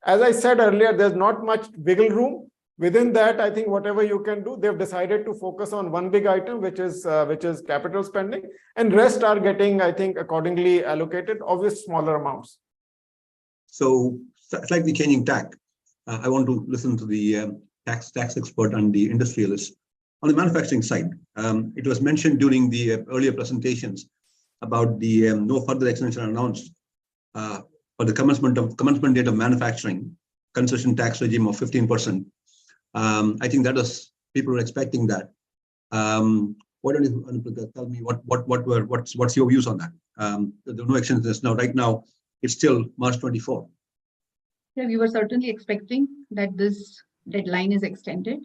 as I said earlier, there's not much wiggle room. Within that, I think whatever you can do, they've decided to focus on one big item, which is capital spending, and rest are getting, I think, accordingly allocated, obviously smaller amounts. So slightly changing tack. I want to listen to the tax expert and the industrialist. On the manufacturing side, it was mentioned during the earlier presentations about the no further extension announced for the commencement date of manufacturing concession tax regime of 15%. I think that was, people were expecting that. Why don't you tell me what's your views on that? There are no extensions now. Right now, it's still March 24. Yeah, we were certainly expecting that this deadline is extended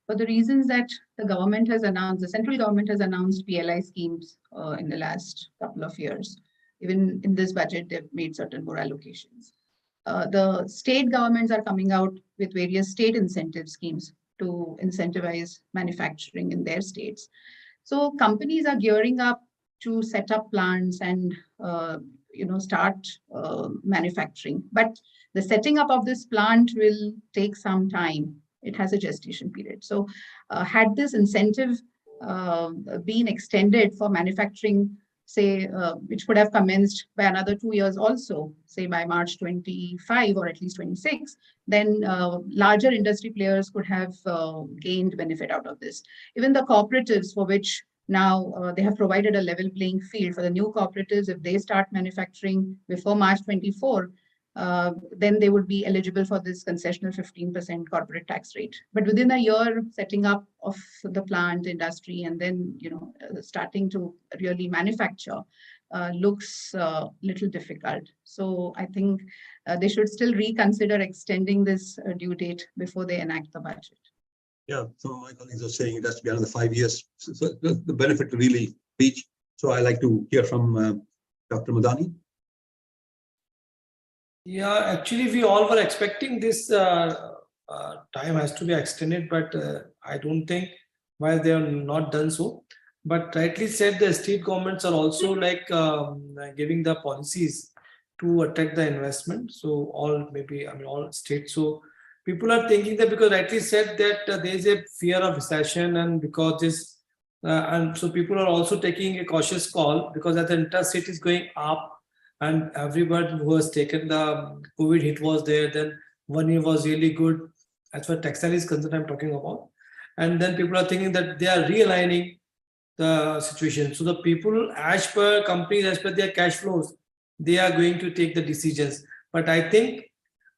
for the reasons that the government has announced, the central government has announced PLI schemes in the last couple of years. even in this budget, they've made certain more allocations. The state governments are coming out with various state incentive schemes to incentivize manufacturing in their states. So companies are gearing up to set up plants and start manufacturing. But the setting up of this plant will take some time. It has a gestation period. So had this incentive been extended for manufacturing, say, which could have commenced by another 2 years also, say by March 25 or at least 26, then larger industry players could have gained benefit out of this. Even the cooperatives, for which now they have provided a level playing field for the new cooperatives, if they start manufacturing before March 24, then they would be eligible for this concessional 15% corporate tax rate. But within a year, setting up of the plant industry and then starting to really manufacture looks little difficult. So I think they should still reconsider extending this due date before they enact the budget. Yeah, so my colleagues are saying it has to be another 5 years. So the benefit to really reach. So I like to hear from Dr. Madani. Yeah, actually, we all were expecting this time has to be extended, but I don't think why they are not done so. But rightly said, the state governments are also like giving the policies to attract the investment. So all states. So people are thinking that because rightly said that there is a fear of recession, and because this, and so people are also taking a cautious call because as the interest rate is going up. And everyone who has taken the COVID hit was there. Then 1 year was really good. As far as textile is concerned, I'm talking about. And then people are thinking that they are realigning the situation. So the people, as per companies, as per their cash flows, they are going to take the decisions. But I think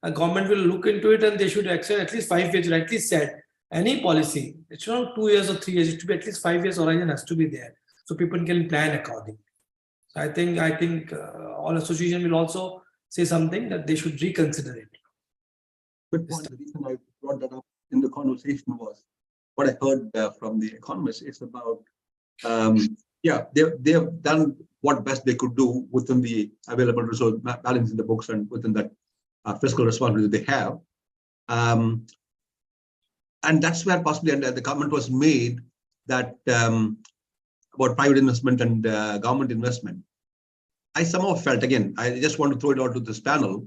a government will look into it and they should extend at least 5 years, rightly said. Any policy, it's not 2 years or 3 years, it should be at least 5 years horizon has to be there. So people can plan accordingly. I think all association will also say something that they should reconsider it. Good point. The reason I brought that up in the conversation was what I heard from the economists is about, they have done what best they could do within the available resource balance in the books and within that fiscal responsibility they have. And that's where possibly the comment was made that about private investment and government investment. I somehow felt, again, I just want to throw it out to this panel,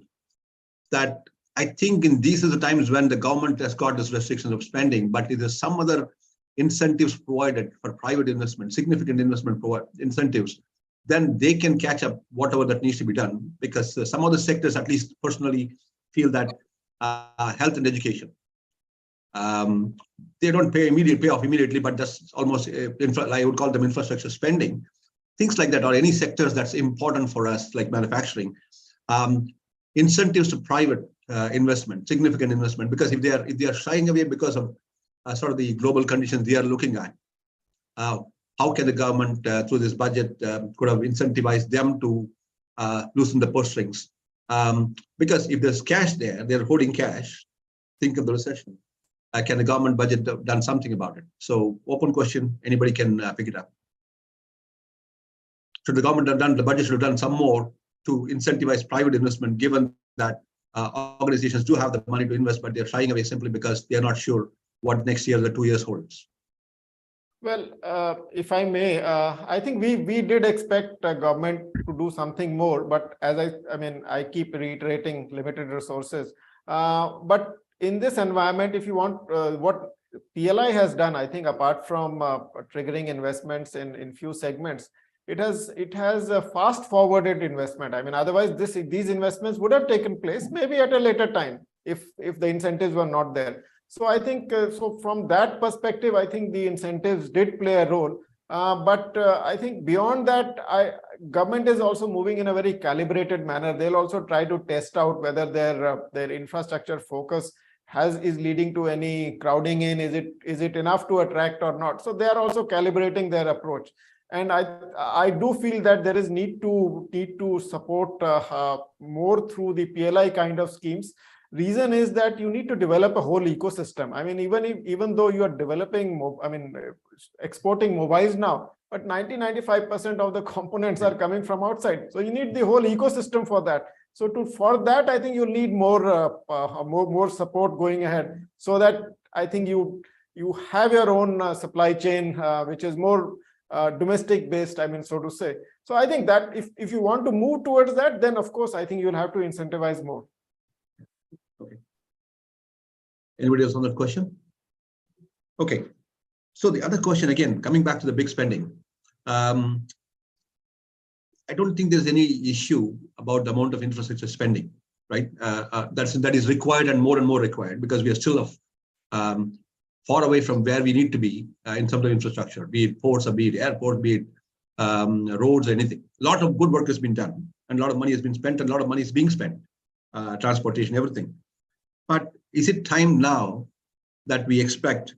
that I think in these are the times when the government has got this restriction of spending, but if there's some other incentives provided for private investment, significant investment incentives, then they can catch up whatever that needs to be done. Because some of the sectors, at least personally, feel that health and education, they don't pay off immediately, but that's almost, I would call them infrastructure spending. Things like that, or any sectors that's important for us, like manufacturing. Incentives to private investment, significant investment, because if they are shying away because of sort of the global conditions they are looking at, how can the government through this budget could have incentivized them to loosen the purse strings? Because if there's cash there, they're holding cash. Think of the recession. Can the government budget done something about it? So open question, anybody can pick it up. Should the government have done, the budget should have done some more to incentivize private investment, given that organizations do have the money to invest, but they're shying away simply because they're not sure what next year, the 2 years holds. Well, if I may, I think we did expect government to do something more, but as I keep reiterating limited resources. But in this environment, if you want, what PLI has done, I think apart from triggering investments in few segments, it has a fast forwarded investment. Otherwise these investments would have taken place maybe at a later time if the incentives were not there. So I think so from that perspective, I think the incentives did play a role. But I think beyond that, government is also moving in a very calibrated manner. They'll also try to test out whether their infrastructure focus is leading to any crowding in. Is it enough to attract or not? So they are also calibrating their approach. And I do feel that there is need to support more through the PLI kind of schemes. Reason is that you need to develop a whole ecosystem. I mean, even though you are developing, exporting mobiles now, but 90-95% of the components are coming from outside. So you need the whole ecosystem for that. So for that, I think you need more support going ahead, so that I think you have your own supply chain, which is more domestic based, I mean, so to say. So I think that if you want to move towards that, then of course, I think you'll have to incentivize more. Okay. Anybody else on that question? Okay. So the other question, again, coming back to the big spending. I don't think there's any issue about the amount of infrastructure spending, right? That is required and more required, because we are still far away from where we need to be in terms of infrastructure, be it ports or be it airport, be it roads, anything. A lot of good work has been done, and a lot of money has been spent, and a lot of money is being spent, transportation, everything. But is it time now that we expect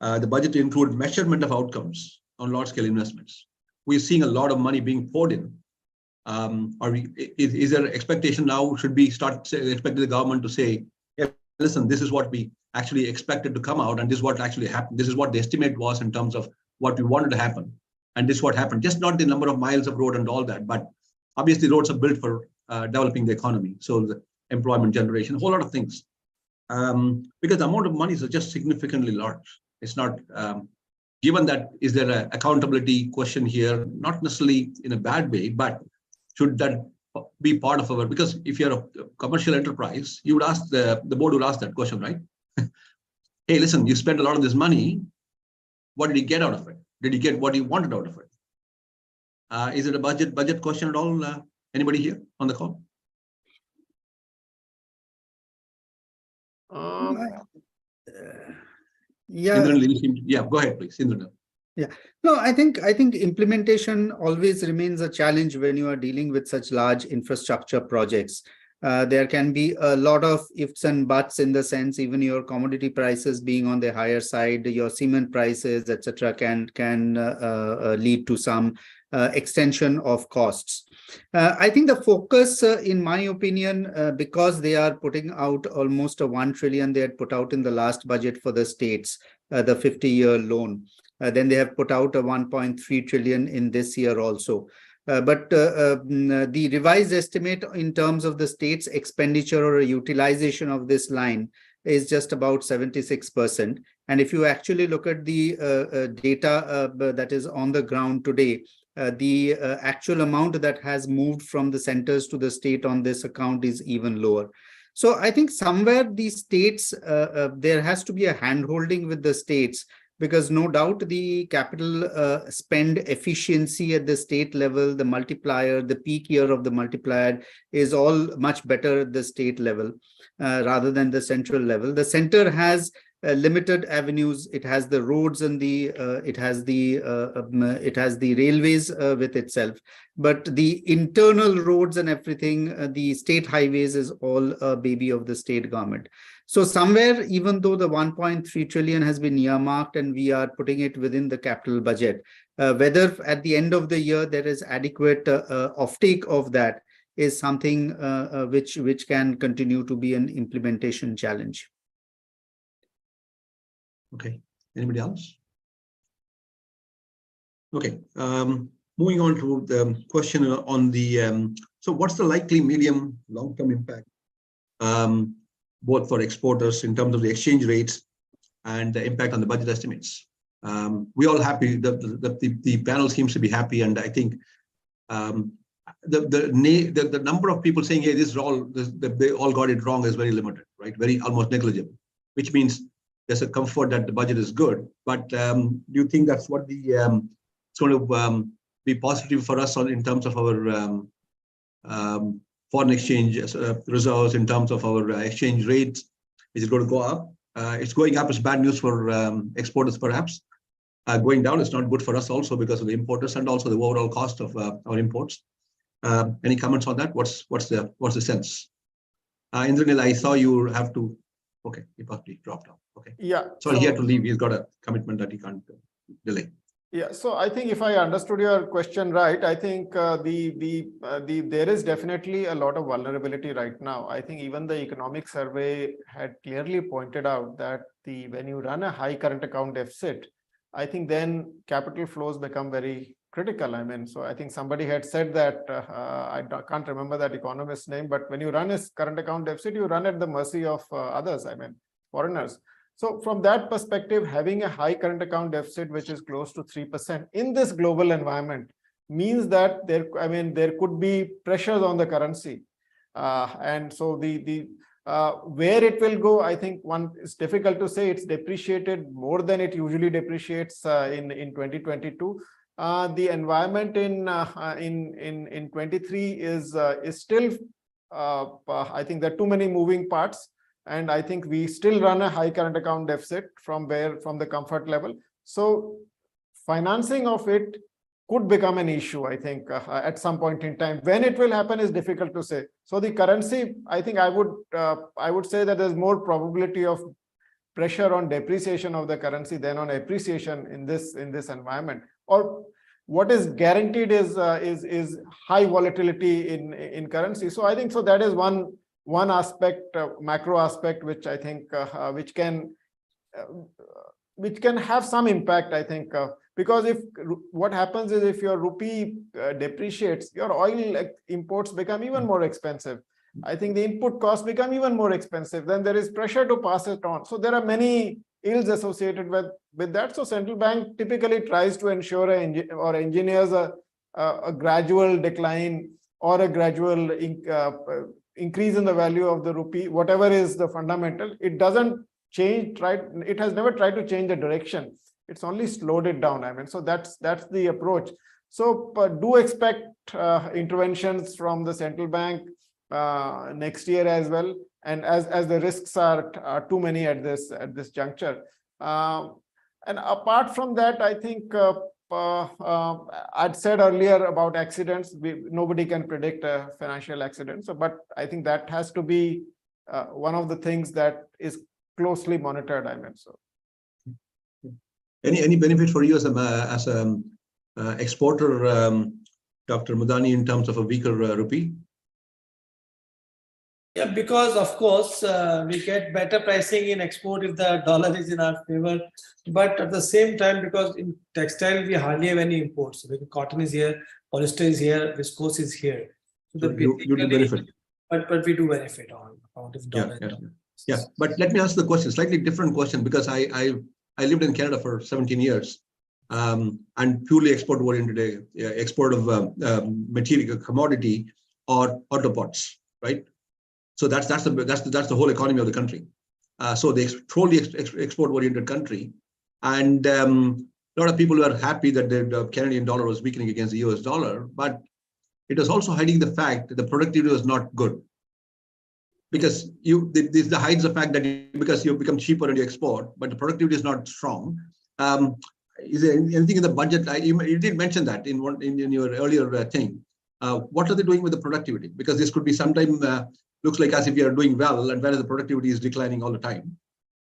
the budget to include measurement of outcomes on large-scale investments? We're seeing a lot of money being poured in. Is there an expectation now? Should we start expecting the government to say, hey, listen, this is what we actually expected to come out, and this is what actually happened. This is what the estimate was in terms of what we wanted to happen, and this is what happened. Just not the number of miles of road and all that, but obviously roads are built for developing the economy. So the employment generation, a whole lot of things. Because the amount of money is just significantly large. It's not, given that, is there an accountability question here? Not necessarily in a bad way, but should that be part of our, because if you're a commercial enterprise, you would ask, the board would ask that question, right? Hey, listen, you spent a lot of this money. What did you get out of it? Did you get what you wanted out of it? Is it a budget question at all? Anybody here on the call? Yeah. Go ahead, please, Indranil. Yeah, no, I think implementation always remains a challenge when you are dealing with such large infrastructure projects. There can be a lot of ifs and buts, in the sense even your commodity prices being on the higher side, your cement prices, etc., can lead to some extension of costs. I think the focus, in my opinion, because they are putting out almost a 1 trillion they had put out in the last budget for the states, the 50-year loan. Then they have put out a 1.3 trillion in this year also. But the revised estimate in terms of the state's expenditure or utilization of this line is just about 76%. And if you actually look at the data that is on the ground today, the actual amount that has moved from the centers to the state on this account is even lower. So I think somewhere these states, there has to be a hand-holding with the states, because no doubt the capital spend efficiency at the state level, the multiplier, the peak year of the multiplier is all much better at the state level rather than the central level. The center has limited avenues. It has the roads and it has the railways with itself, but the internal roads and everything, the state highways, is all a baby of the state government. So somewhere, even though the 1.3 trillion has been earmarked and we are putting it within the capital budget, whether at the end of the year there is adequate offtake of that is something which can continue to be an implementation challenge. Okay, anybody else? Okay, moving on to the question on the, so what's the likely medium long-term impact, both for exporters in terms of the exchange rates and the impact on the budget estimates? We all happy, the panel seems to be happy, and I think the number of people saying, hey, this is all, they all got it wrong, is very limited, right? Almost negligible, which means there's a comfort that the budget is good. But do you think that's what the sort of be positive for us in terms of our foreign exchange reserves, in terms of our exchange rates? Is it going to go up? It's going up is bad news for exporters, perhaps. Going down is not good for us also, because of the importers and also the overall cost of our imports. Any comments on that? What's the sense? Indranil, I saw you have to. Okay, he probably dropped off. Okay. Yeah. So he had to leave. He's got a commitment that he can't delay. Yeah, so I think if I understood your question right, I think there is definitely a lot of vulnerability right now. I think even the economic survey had clearly pointed out that when you run a high current account deficit, I think then capital flows become very critical. I mean, so I think somebody had said that, can't remember that economist's name, but when you run a current account deficit, you run at the mercy of others, I mean, foreigners. So from that perspective, having a high current account deficit, which is close to 3% in this global environment, means that there could be pressures on the currency. And so where it will go, I think it's difficult to say. It's depreciated more than it usually depreciates in 2022. The environment in 23 is still, I think there are too many moving parts. And I think we still run a high current account deficit from the comfort level. So financing of it could become an issue, I think, at some point in time. When it will happen is difficult to say. So the currency, I think I would say that there's more probability of pressure on depreciation of the currency than on appreciation in this environment. Or what is guaranteed is high volatility in currency. So I think that is one aspect, macro aspect, which I think which can have some impact, I think, because what happens is if your rupee depreciates, your oil imports become even more expensive. I think the input costs become even more expensive. Then there is pressure to pass it on. So there are many ills associated with that. So central bank typically tries to ensure or engineers a gradual decline or a gradual increase in the value of the rupee, whatever is the fundamental. It doesn't change, it has never tried to change the direction. It's only slowed it down. I mean, so that's the approach. So do expect interventions from the central bank next year as well. And as the risks are too many at this juncture. And apart from that, I think I'd said earlier about accidents. Nobody can predict a financial accident. So, but I think that has to be one of the things that is closely monitored. I mean, so. Any benefit for you as a exporter, Dr. Mudani, in terms of a weaker rupee? Yeah, because of course we get better pricing in export if the dollar is in our favor. But at the same time, because in textile we hardly have any imports. So cotton is here, polyester is here, viscose is here. So you do benefit. But we do benefit on account of dollar. Yeah. But let me ask the question, slightly different question, because I lived in Canada for 17 years, and purely export oriented, export of material, commodity, or auto parts, right? So that's the whole economy of the country. So they totally export oriented country, and a lot of people were happy that the Canadian dollar was weakening against the US dollar, but it was also hiding the fact that the productivity was not good. Because this hides the fact that because you become cheaper and you export, but the productivity is not strong. Is there anything in the budget? You did mention that in your earlier thing. What are they doing with the productivity? Because this could be sometime looks like as if you are doing well, and whereas the productivity is declining all the time.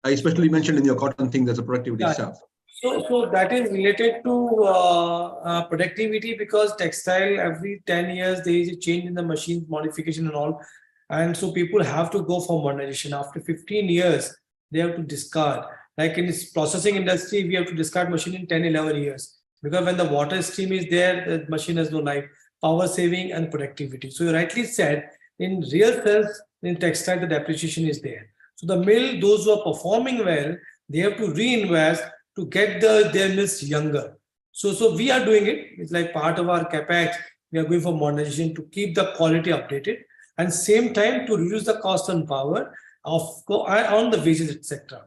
I especially mentioned in your cotton thing that's the productivity itself. So that is related to productivity, because textile every 10 years there is a change in the machine modification and all. And so people have to go for modernization. After 15 years, they have to discard. Like in this processing industry, we have to discard machine in 10, 11 years. Because when the water stream is there, the machine has no life, power saving and productivity. So you rightly said, in real sense, in textile, the depreciation is there. So the mill, those who are performing well, they have to reinvest to get their mills younger. So we are doing it. It's like part of our capex. We are going for modernization to keep the quality updated, and same time to reduce the cost and power on the wages, etc.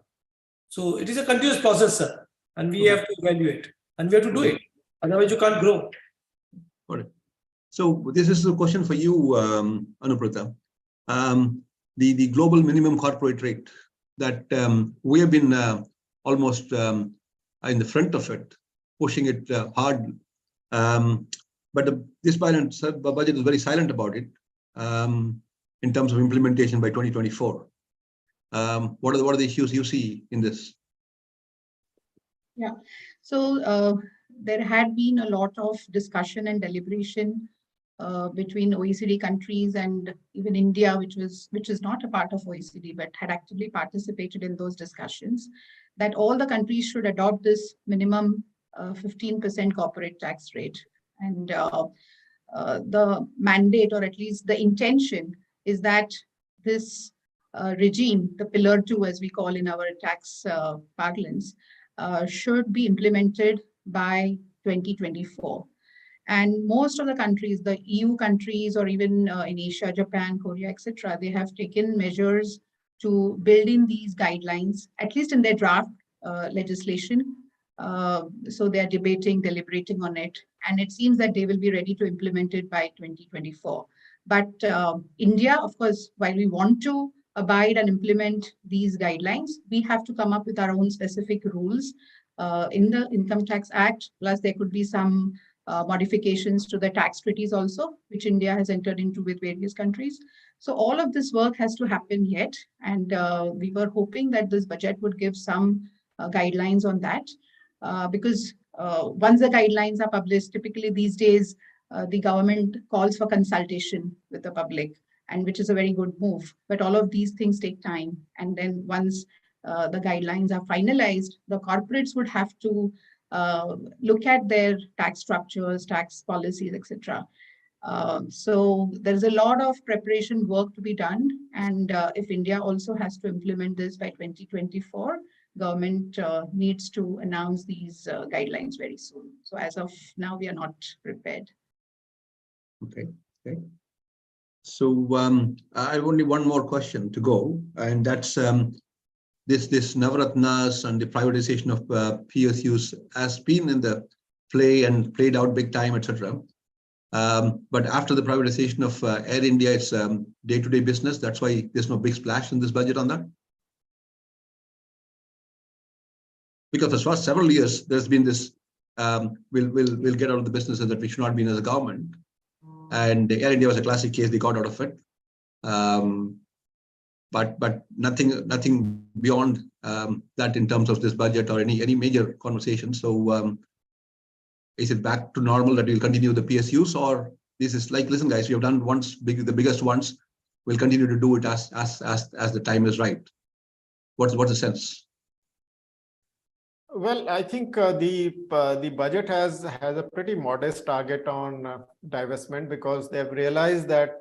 So it is a continuous process, sir, and we have to evaluate, and we have to do it. Otherwise, you can't grow. Got it. So this is a question for you, Anuprata. The global minimum corporate rate that we have been almost in the front of it, pushing it hard. But this budget is very silent about it in terms of implementation by 2024. What are the issues you see in this? Yeah. So there had been a lot of discussion and deliberation between OECD countries and even India, which is not a part of OECD, but had actively participated in those discussions, that all the countries should adopt this minimum 15% corporate tax rate. And the mandate, or at least the intention, is that this regime, the Pillar 2, as we call in our tax parlance, should be implemented by 2024. And most of the countries, the EU countries, or even in Asia, Japan, Korea, etc., they have taken measures to build in these guidelines, at least in their draft legislation. So they are debating, deliberating on it. And it seems that they will be ready to implement it by 2024. But India, of course, while we want to abide and implement these guidelines, we have to come up with our own specific rules in the Income Tax Act. Plus, there could be some modifications to the tax treaties also, which India has entered into with various countries. So all of this work has to happen yet. And we were hoping that this budget would give some guidelines on that. Because once the guidelines are published, typically these days, the government calls for consultation with the public, and which is a very good move. But all of these things take time. And then once the guidelines are finalized, the corporates would have to look at their tax structures, tax policies, etc. So there's a lot of preparation work to be done. And if India also has to implement this by 2024, government needs to announce these guidelines very soon. So as of now, we are not prepared. Okay. So I have only one more question to go, and that's this Navaratnas and the privatization of PSUs has been in the play and played out big time, etc. But after the privatization of Air India, it's day-to-day business. That's why there's no big splash in this budget on that. Because for several years, there's been this, we'll get out of the businesses that we should not be in as a government. And Air India was a classic case, they got out of it. But nothing beyond that in terms of this budget or any major conversation. So is it back to normal that we'll continue the PSUs, or this is like, listen guys, we have done once the biggest ones, we'll continue to do it as the time is right. What's the sense? Well, I think the budget has a pretty modest target on divestment, because they've realized that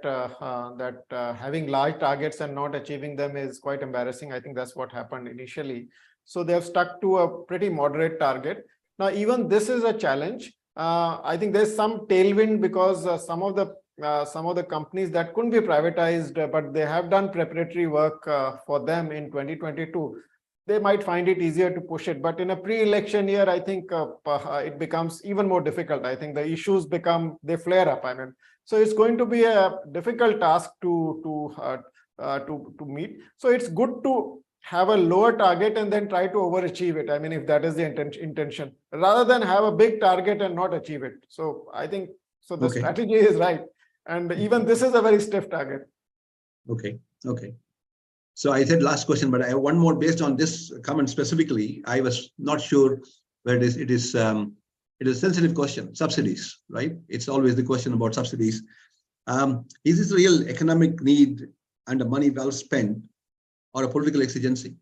having large targets and not achieving them is quite embarrassing. I think that's what happened initially. So they have stuck to a pretty moderate target. Now, even this is a challenge. I think there's some tailwind, because some of the companies that couldn't be privatized, but they have done preparatory work for them in 2022. They might find it easier to push it, but in a pre-election year, I think it becomes even more difficult. I think the issues they flare up. I mean, so it's going to be a difficult task to meet. So it's good to have a lower target and then try to overachieve it. I mean, if that is the intention, rather than have a big target and not achieve it. So I think the strategy is right, and even this is a very stiff target. Okay. So I said last question, but I have one more based on this comment specifically. I was not sure where it is. It is a sensitive question. Subsidies, right? It's always the question about subsidies. Is this a real economic need and a money well spent, or a political exigency?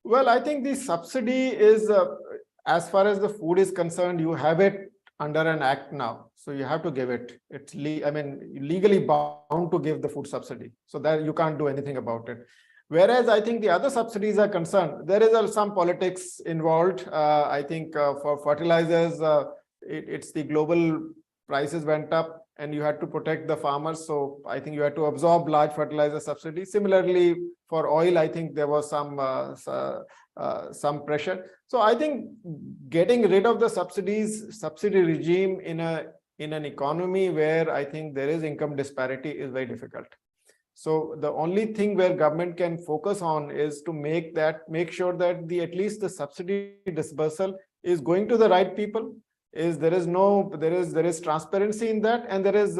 Well, I think the subsidy is, as far as the food is concerned, you have it under an act now. So you have to give it. It's legally bound to give the food subsidy. So that you can't do anything about it. Whereas I think the other subsidies are concerned, there is some politics involved. I think for fertilizers, it's the global prices went up and you had to protect the farmers. So I think you had to absorb large fertilizer subsidy. Similarly, for oil, I think there was some pressure. So I think getting rid of the subsidy regime in an economy where I think there is income disparity is very difficult. So the only thing where government can focus on is to make sure that at least the subsidy dispersal is going to the right people. There is transparency in that, and there's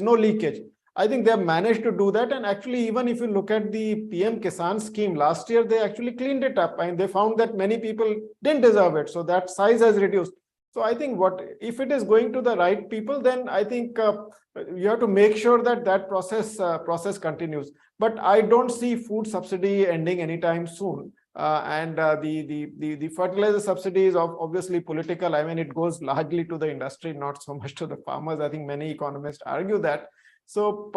no leakage. I think they have managed to do that. And actually, even if you look at the PM Kisan scheme, last year they actually cleaned it up and they found that many people didn't deserve it. So that size has reduced. So I think if it is going to the right people, then I think you have to make sure that that process continues. But I don't see food subsidy ending anytime soon. The fertilizer subsidy is obviously political. I mean, it goes largely to the industry, not so much to the farmers. I think many economists argue that. So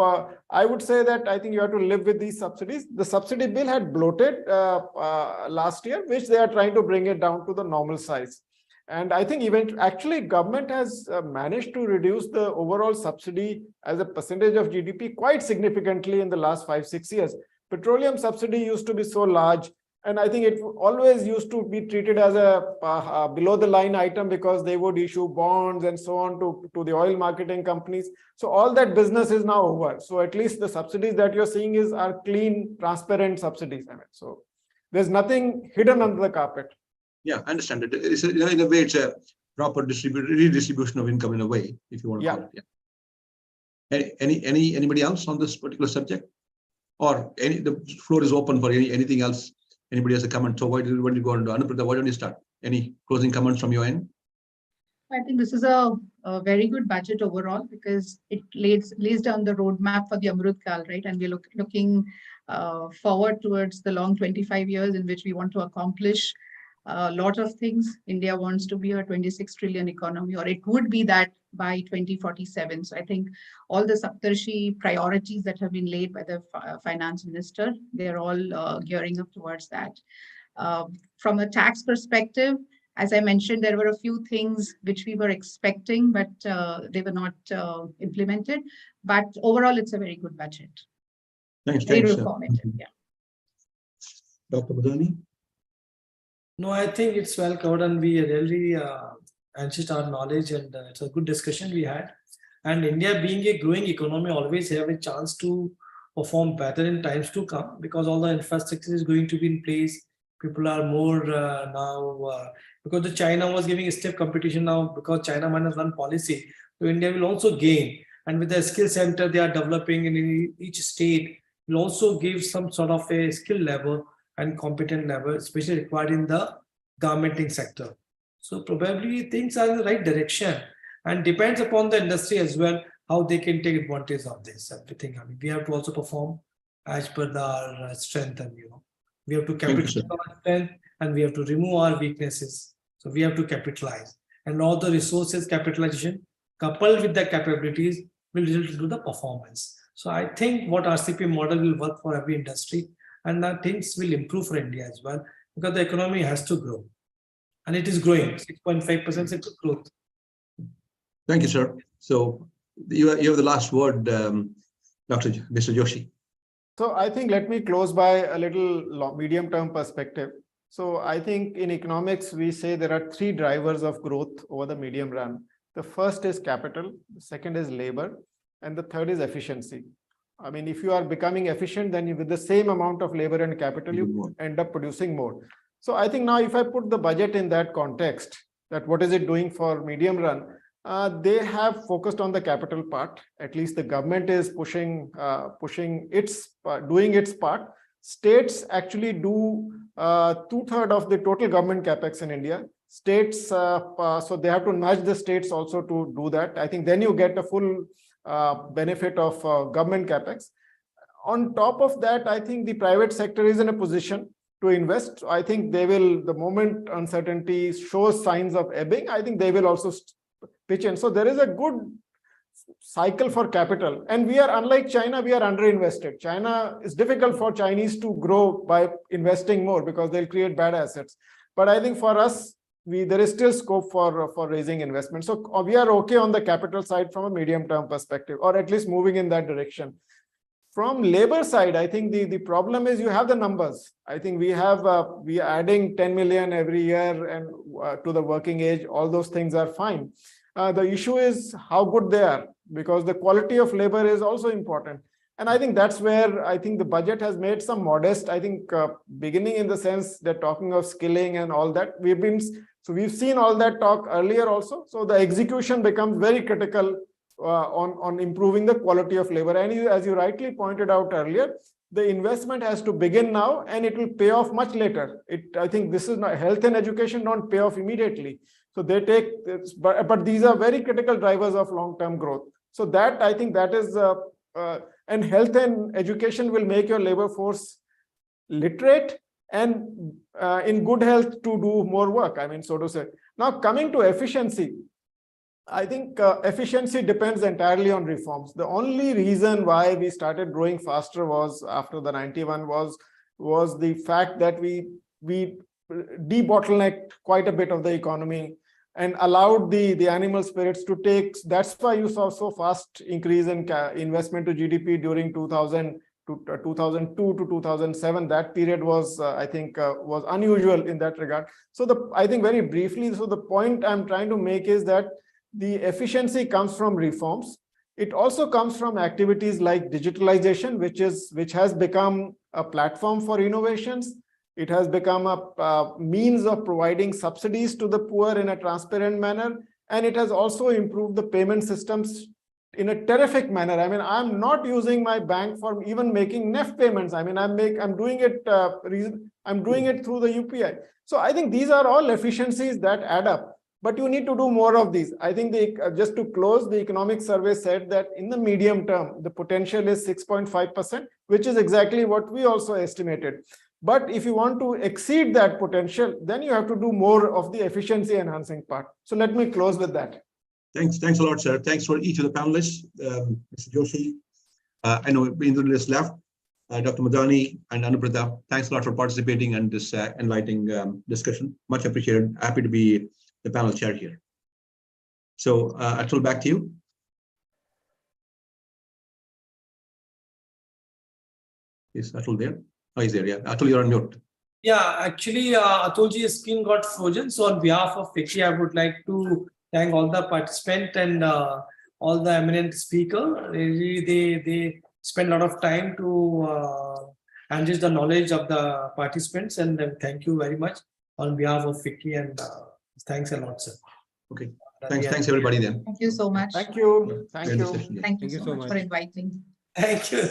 I would say that I think you have to live with these subsidies. The subsidy bill had bloated last year, which they are trying to bring it down to the normal size. And I think actually government has managed to reduce the overall subsidy as a percentage of GDP quite significantly in the last 5-6 years. Petroleum subsidy used to be so large. And I think it always used to be treated as a below the line item because they would issue bonds and so on to the oil marketing companies. So all that business is now over. So at least the subsidies that you're seeing are clean, transparent subsidies. I mean, so there's nothing hidden under the carpet. Yeah, I understand it. In a way, it's a proper redistribution of income in a way, if you want to call it. Yeah. Anybody else on this particular subject? Or the floor is open for anything else? Anybody has a comment? So why don't you go on to Anuprita? Why don't you start? Any closing comments from your end? I think this is a very good budget overall because it lays down the roadmap for the Amrut Kal, right? And we're looking forward towards the long 25 years in which we want to accomplish a lot of things. India wants to be a 26 trillion economy, or it would be that by 2047. So I think all the Saptarshi priorities that have been laid by the finance minister, they're all gearing up towards that. From a tax perspective, as I mentioned, there were a few things which we were expecting, but they were not implemented. But overall, it's a very good budget. Thanks. Very informative, yeah. Dr. Badani? No, I think it's well covered and we really enriched our knowledge, and it's a good discussion we had. And India being a growing economy always have a chance to perform better in times to come because all the infrastructure is going to be in place. People are more now because the China was giving a stiff competition now because China -1 policy. So India will also gain, and with the skill center they are developing in each state will also give some sort of a skill level and competent level, especially required in the garmenting sector. So probably things are in the right direction, and depends upon the industry as well how they can take advantage of this. Everything. I mean, we have to also perform as per our strength, and we have to capitalize on our strength and we have to remove our weaknesses. So we have to capitalize, and all the resources capitalization coupled with the capabilities will result into the performance. So I think what RCP model will work for every industry, and that things will improve for India as well because the economy has to grow. And it is growing, 6.5% growth. Thank you, sir. So you have the last word, Mr. Joshi. So I think let me close by a little medium-term perspective. So I think in economics, we say there are 3 drivers of growth over the medium run. The first is capital, the second is labor, and the third is efficiency. I mean, if you are becoming efficient, then with the same amount of labor and capital, you end up producing more. So I think now if I put the budget in that context, that what is it doing for medium run, they have focused on the capital part. At least the government is doing its part. States actually do 2/3 of the total government capex in India. States, so they have to nudge the states also to do that. I think then you get a full benefit of government capex. On top of that, I think the private sector is in a position to invest. I think they will, the moment uncertainty shows signs of ebbing, I think they will also pitch in. So there is a good cycle for capital. And we are, unlike China, we are underinvested. China, is difficult for Chinese to grow by investing more because they'll create bad assets. But I think for us, there is still scope for raising investment. So we are okay on the capital side from a medium-term perspective, or at least moving in that direction. From labor side, I think the problem is you have the numbers. I think we are adding 10 million every year and to the working age. All those things are fine. The issue is how good they are, because the quality of labor is also important. And I think that's where I think the budget has made some modest, I think, beginning in the sense they're talking of skilling and all that. We've seen all that talk earlier also. So the execution becomes very critical on improving the quality of labor. And as you rightly pointed out earlier, the investment has to begin now and it will pay off much later. I think this is not, health and education don't pay off immediately. So they take, but these are very critical drivers of long-term growth. So that, I think that is, and health and education will make your labor force literate and in good health to do more work, I mean, so to say. Now, coming to efficiency, I think efficiency depends entirely on reforms. The only reason why we started growing faster was after the 91 was the fact that we debottlenecked quite a bit of the economy and allowed the animal spirits to take. That's why you saw so fast increase in investment to GDP during 2000 to 2002 to 2007. That period was, I think, was unusual in that regard. So I think very briefly, so the point I'm trying to make is that the efficiency comes from reforms. It also comes from activities like digitalization, which has become a platform for innovations. It has become a means of providing subsidies to the poor in a transparent manner. And it has also improved the payment systems in a terrific manner. I mean, I'm not using my bank for even making NEFT payments. I mean, I'm doing it through the UPI. So I think these are all efficiencies that add up. But you need to do more of these. I think just to close, the economic survey said that in the medium term, the potential is 6.5%, which is exactly what we also estimated. But if you want to exceed that potential, then you have to do more of the efficiency enhancing part. So let me close with that. Thanks a lot, sir. Thanks for each of the panelists. Mr. Joshi, I know Indranil is left, Dr. Madani and Anuprita. Thanks a lot for participating in this enlightening discussion. Much appreciated. Happy to be the panel chair here. So Atul, back to you. Is Atul there? Oh, he's there. Yeah, Atul, you're on mute. Yeah, actually, Atulji's screen got frozen. So on behalf of FICCI, I would like to thank all the participants and all the eminent speakers. They spend a lot of time to enrich the knowledge of the participants. And thank you very much on behalf of FICCI, and thanks a lot, sir. Okay. Thanks everybody then. Thank you so much. Thank you. Thank you. Thank you so much for inviting. Thank you.